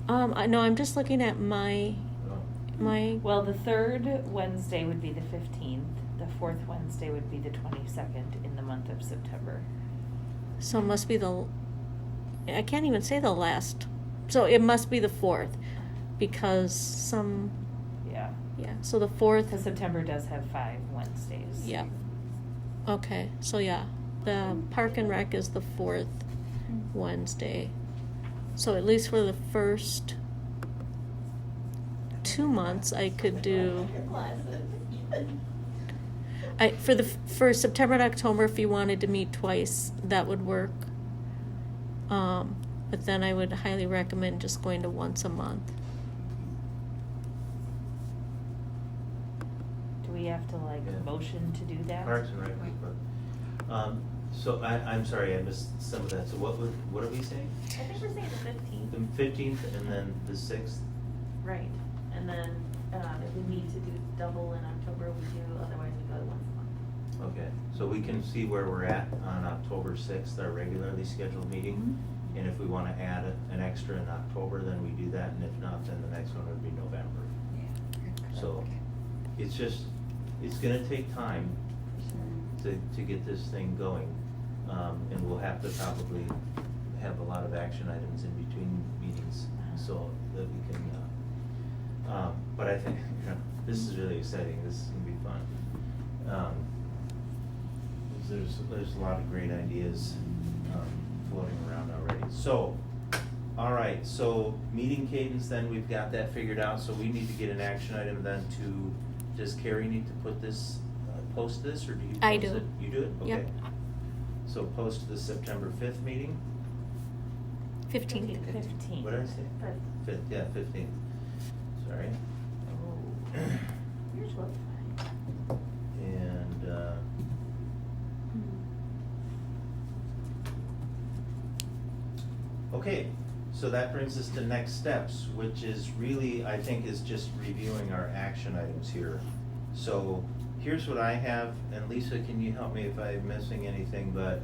No, I'm just looking at my Oh. Well, the third Wednesday would be the 15th. The fourth Wednesday would be the 22nd in the month of September. So it must be I can't even say the last. So it must be the 4th, because Yeah. so the 4th. Because September does have 5 Wednesdays. Yeah. Okay, so yeah, the Park and Rec is the 4th Wednesday. So at least for the first 2 months, I could do. For September and October, if you wanted to meet twice, that would work. But then I would highly recommend just going to once a month. Do we have to Yeah. motion to do that? Parks and Rec, but, so I'm sorry, I missed some of that, so what are we saying? I think we're saying the 15th. The 15th and then the 6th? Right, and then, if we need to do double in October, we do, otherwise we go once a month. Okay, so we can see where we're at on October 6th, our regularly scheduled meeting. And if we wanna add an extra in October, then we do that, and if not, then the next one would be November. So, it's gonna take time to get this thing going. And we'll have to probably have a lot of action items in between meetings, so that we can, but I think, this is really exciting, this is gonna be fun. There's a lot of great ideas, floating around already. So, all right, so meeting cadence, then we've got that figured out, so we need to get an action item then does Carrie need to put this, post this, or do you post it? I do. You do it? Yep. Okay. So post the September 5th meeting? 15th. 15th. What did I say? 5th, yeah, 15th. Sorry. Oh. You're 12. And, okay, so that brings us to next steps, which is really, I think, is just reviewing our action items here. So here's what I have, and Lisa, can you help me if I'm missing anything, but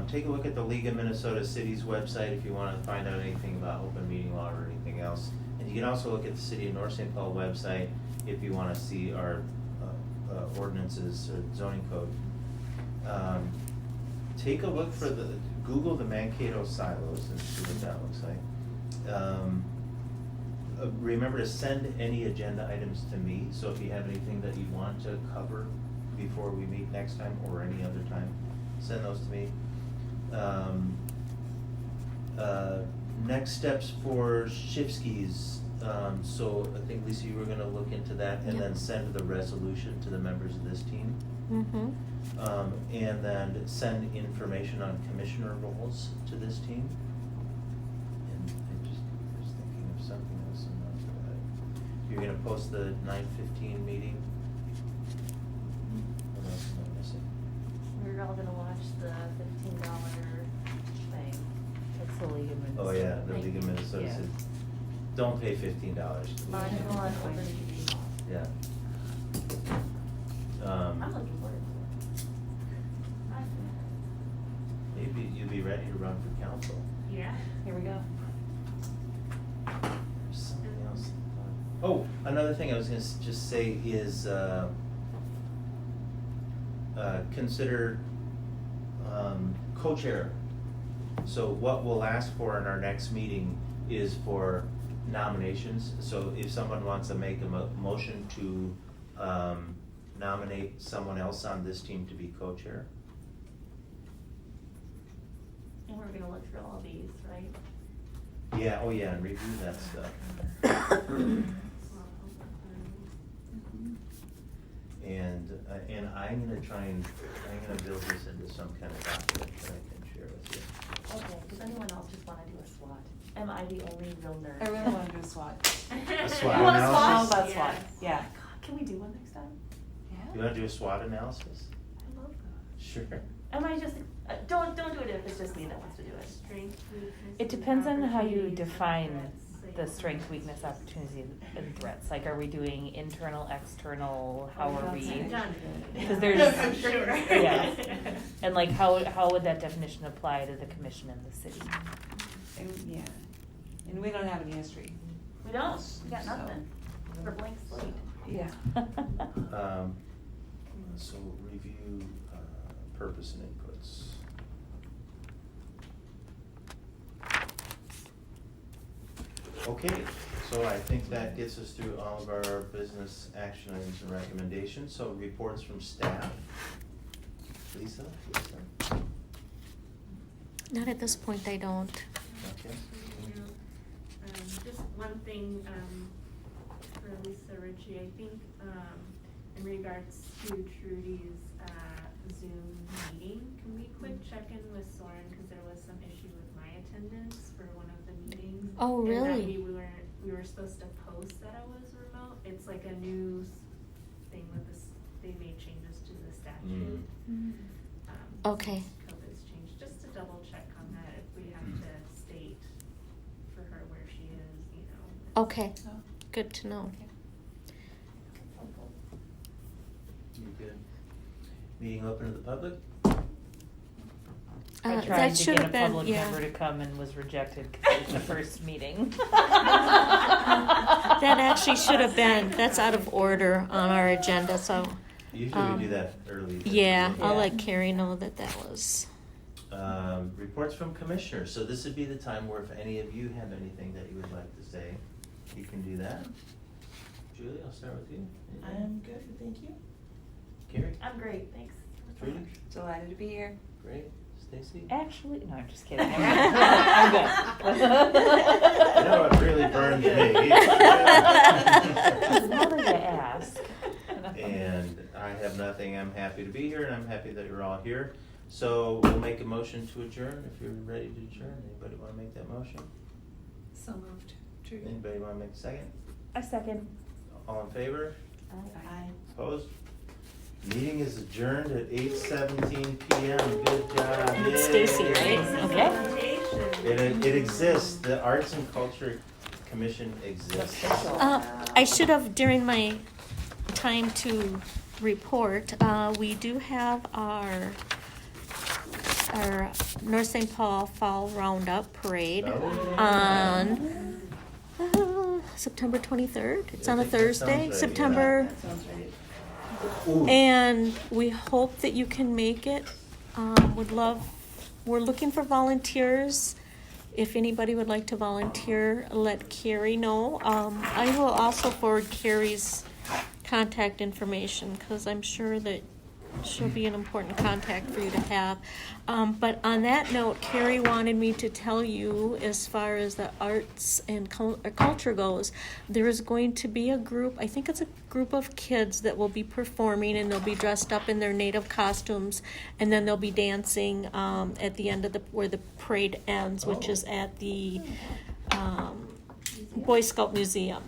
take a look at the League of Minnesota Cities website if you want to find out anything about open meeting law or anything else. And you can also look at the City of North St. Paul website if you want to see our ordinances or zoning code. Take a look for Google the Mankato silos and see what that looks like. Remember to send any agenda items to me, so if you have anything that you want to cover before we meet next time or any other time, send those to me. Next steps for Shifski's, so I think Lisa, you were gonna look into that and Yep. then send the resolution to the members of this team. Mm-hmm. And then send information on commissioner roles to this team. And I just was thinking of something else in that. You're gonna post the 9:15 meeting? What else am I missing? We're all gonna watch the $15 thing. That's the League of Minnesota. Oh, yeah, the League of Minnesota Yeah. said, don't pay $15. Article on open meeting law. Yeah. I'm looking forward to it. Maybe you'll be ready to run for council. Yeah. Here we go. There's something else. Oh, another thing I was gonna just say is, consider, co-chair. So what we'll ask for in our next meeting is for nominations. So if someone wants to make a motion to, nominate someone else on this team to be co-chair. And we're gonna look through all these, right? Yeah, oh yeah, and review that stuff. And I'm gonna build this into some kind of document that I can share with you. Okay, does anyone else just wanna do a SWOT? Am I the only real nerd? I really want to do a SWOT. A SWOT You want a analysis? SWOT? How about Yeah. SWOT? Yeah. God, can we do one next time? You wanna do a SWOT analysis? I love that. Sure. Am I just, don't do it if it's just me that wants to do it. Strength, weakness, It depends on how you opportunities, define threats, like, the strength, weakness, opportunities, and threats? Like, are we doing internal, external, how are we? Done. Because there's, I'm sure. yeah, and like, how would that definition apply to the commission and the city? And, yeah, and we don't have any history. We don't, we got So- nothing. We're blank slate. Yeah. So review, purpose and inputs. Okay, so I think that gets us through all of our business action items and recommendations, so reports from staff. Lisa? Not at this point, I don't. Okay. Just one thing, for Lisa Ritchie, I think, in regards to Trudy's, Zoom meeting, can we quick check in with Soren, cause there was some issue with my attendance for one of the meetings. Oh, And that really? we were supposed to post that I was remote, it's like a new thing with this, they made changes to the statute. Okay. COVID's changed, just to double check on that, if we have to state for her where she is, you know. Okay, good to know. You good? Meeting open to the public? I That tried to should get a have been, public yeah. member to come and was rejected because it was the first meeting. That actually should have been, that's out of order on our agenda, so. Usually we do that early. Yeah, I'll Yeah. let Carrie know that that was. Reports from commissioners, so this would be the time where if any of you have anything that you would like to say, you can do that. Julie, I'll start with you. I'm good, thank you. Carrie? I'm great, thanks. Trudy? Delighted to be here. Great. Stacy? Actually, no, I'm just kidding. I'm good. You know what really burns me? Now that you ask. And I have nothing, I'm happy to be here, and I'm happy that you're all here. So we'll make a motion to adjourn, if you're ready to adjourn. Anybody wanna make that motion? So moved. Trudy. Anybody wanna make a second? A second. All in favor? Aye. Opposed? Meeting is adjourned at 8:17 PM. Good job. It's Stacy, Yay. right? Okay. It exists, the Arts and Culture Commission exists. I should have, during my time to report, we do have our North St. Paul Fall Roundup Parade Oh. on September 23rd. It's on a I think that Thursday, sounds right, yeah. September. That sounds right. Ooh. And we hope that you can make it. We're looking for volunteers. If anybody would like to volunteer, let Carrie know. I will also forward Carrie's contact information because I'm sure that she'll be an important contact for you to have. But on that note, Carrie wanted me to tell you, as far as the arts and culture goes, there is going to be a group, I think it's a group of kids that will be performing, and they'll be dressed up in their native costumes, and then they'll be dancing at the end of where the parade ends, which is at the Boy Scout Museum.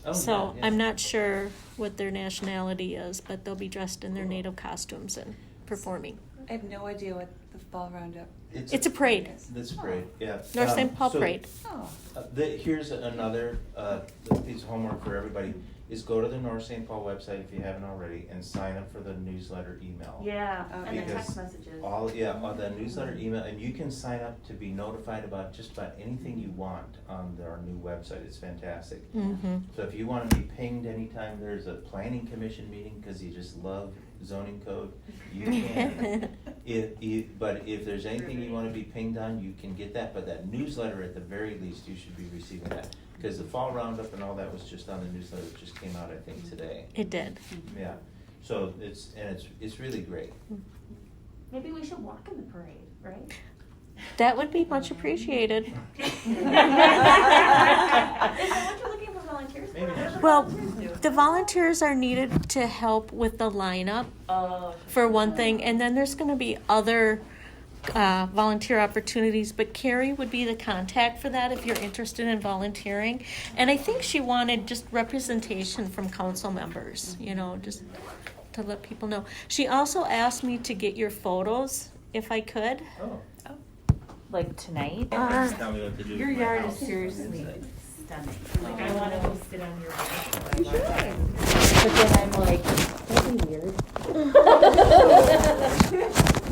Oh, So yeah. I'm not sure what their nationality is, but they'll be dressed in their native costumes and performing. I have no idea what the fall roundup. It's a parade. That's great, yeah. North St. Paul So, Parade. Oh. Here's another piece of homework for everybody, is go to the North St. Paul website if you haven't already, and sign up for the newsletter email. Yeah, and the Because text messages. all the newsletter email, and you can sign up to be notified about just about anything you want on our new website. It's fantastic. Mm-hmm. So if you want to be pinged anytime there's a planning commission meeting because you just love zoning code, you can. But if there's anything you want to be pinged on, you can get that. But that newsletter, at the very least, you should be receiving that, because the fall roundup and all that was just on the newsletter. It just came out, I think, today. It did. Yeah. So it's really great. Maybe we should walk in the parade, right? That would be much appreciated. Is that what you're looking for volunteers for? Maybe. What do Well, volunteers do? the volunteers are needed to help with the lineup, Oh. for one thing, and then there's going to be other volunteer opportunities, but Carrie would be the contact for that if you're interested in volunteering. And I think she wanted just representation from council members, just to let people know. She also asked me to get your photos, if I could. Oh. Like tonight? Tell me what to do. Your with my yard house. is seriously stunning. Like, I wanna go sit on your bench. You should. But then I'm like, that'd be weird.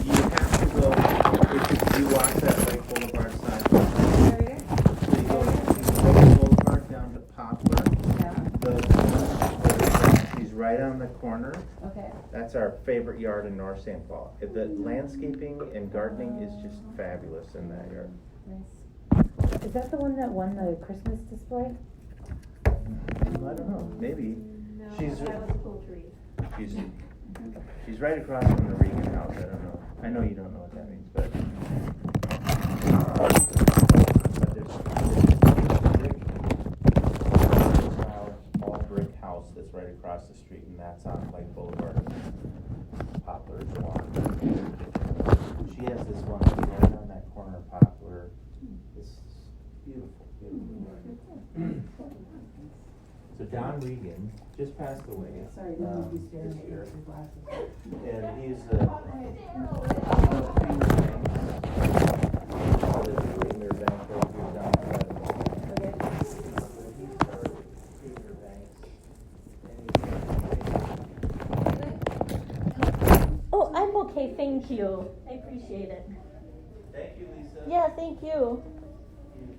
You have to go, if you walk that Lake Boulevard side. So you go Lake Boulevard down to Poplar. She's right on the corner. Okay. That's our favorite yard in North St. Paul. The landscaping and gardening is just fabulous in that yard. Nice. Is that the one that won the Christmas display? I don't know, maybe. She's right across from the Regan house, I don't know. I know you don't know what that means, but there's a all brick house that's right across the street, and that's on Lake Boulevard. Poplar is the one. She has this one right on that corner of Poplar. It's beautiful, beautiful. So Don Regan just passed away. Sorry, this year. glasses. And he's Oh, I'm okay, thank you. I appreciate it. Thank you, Lisa. Yeah, thank you. He's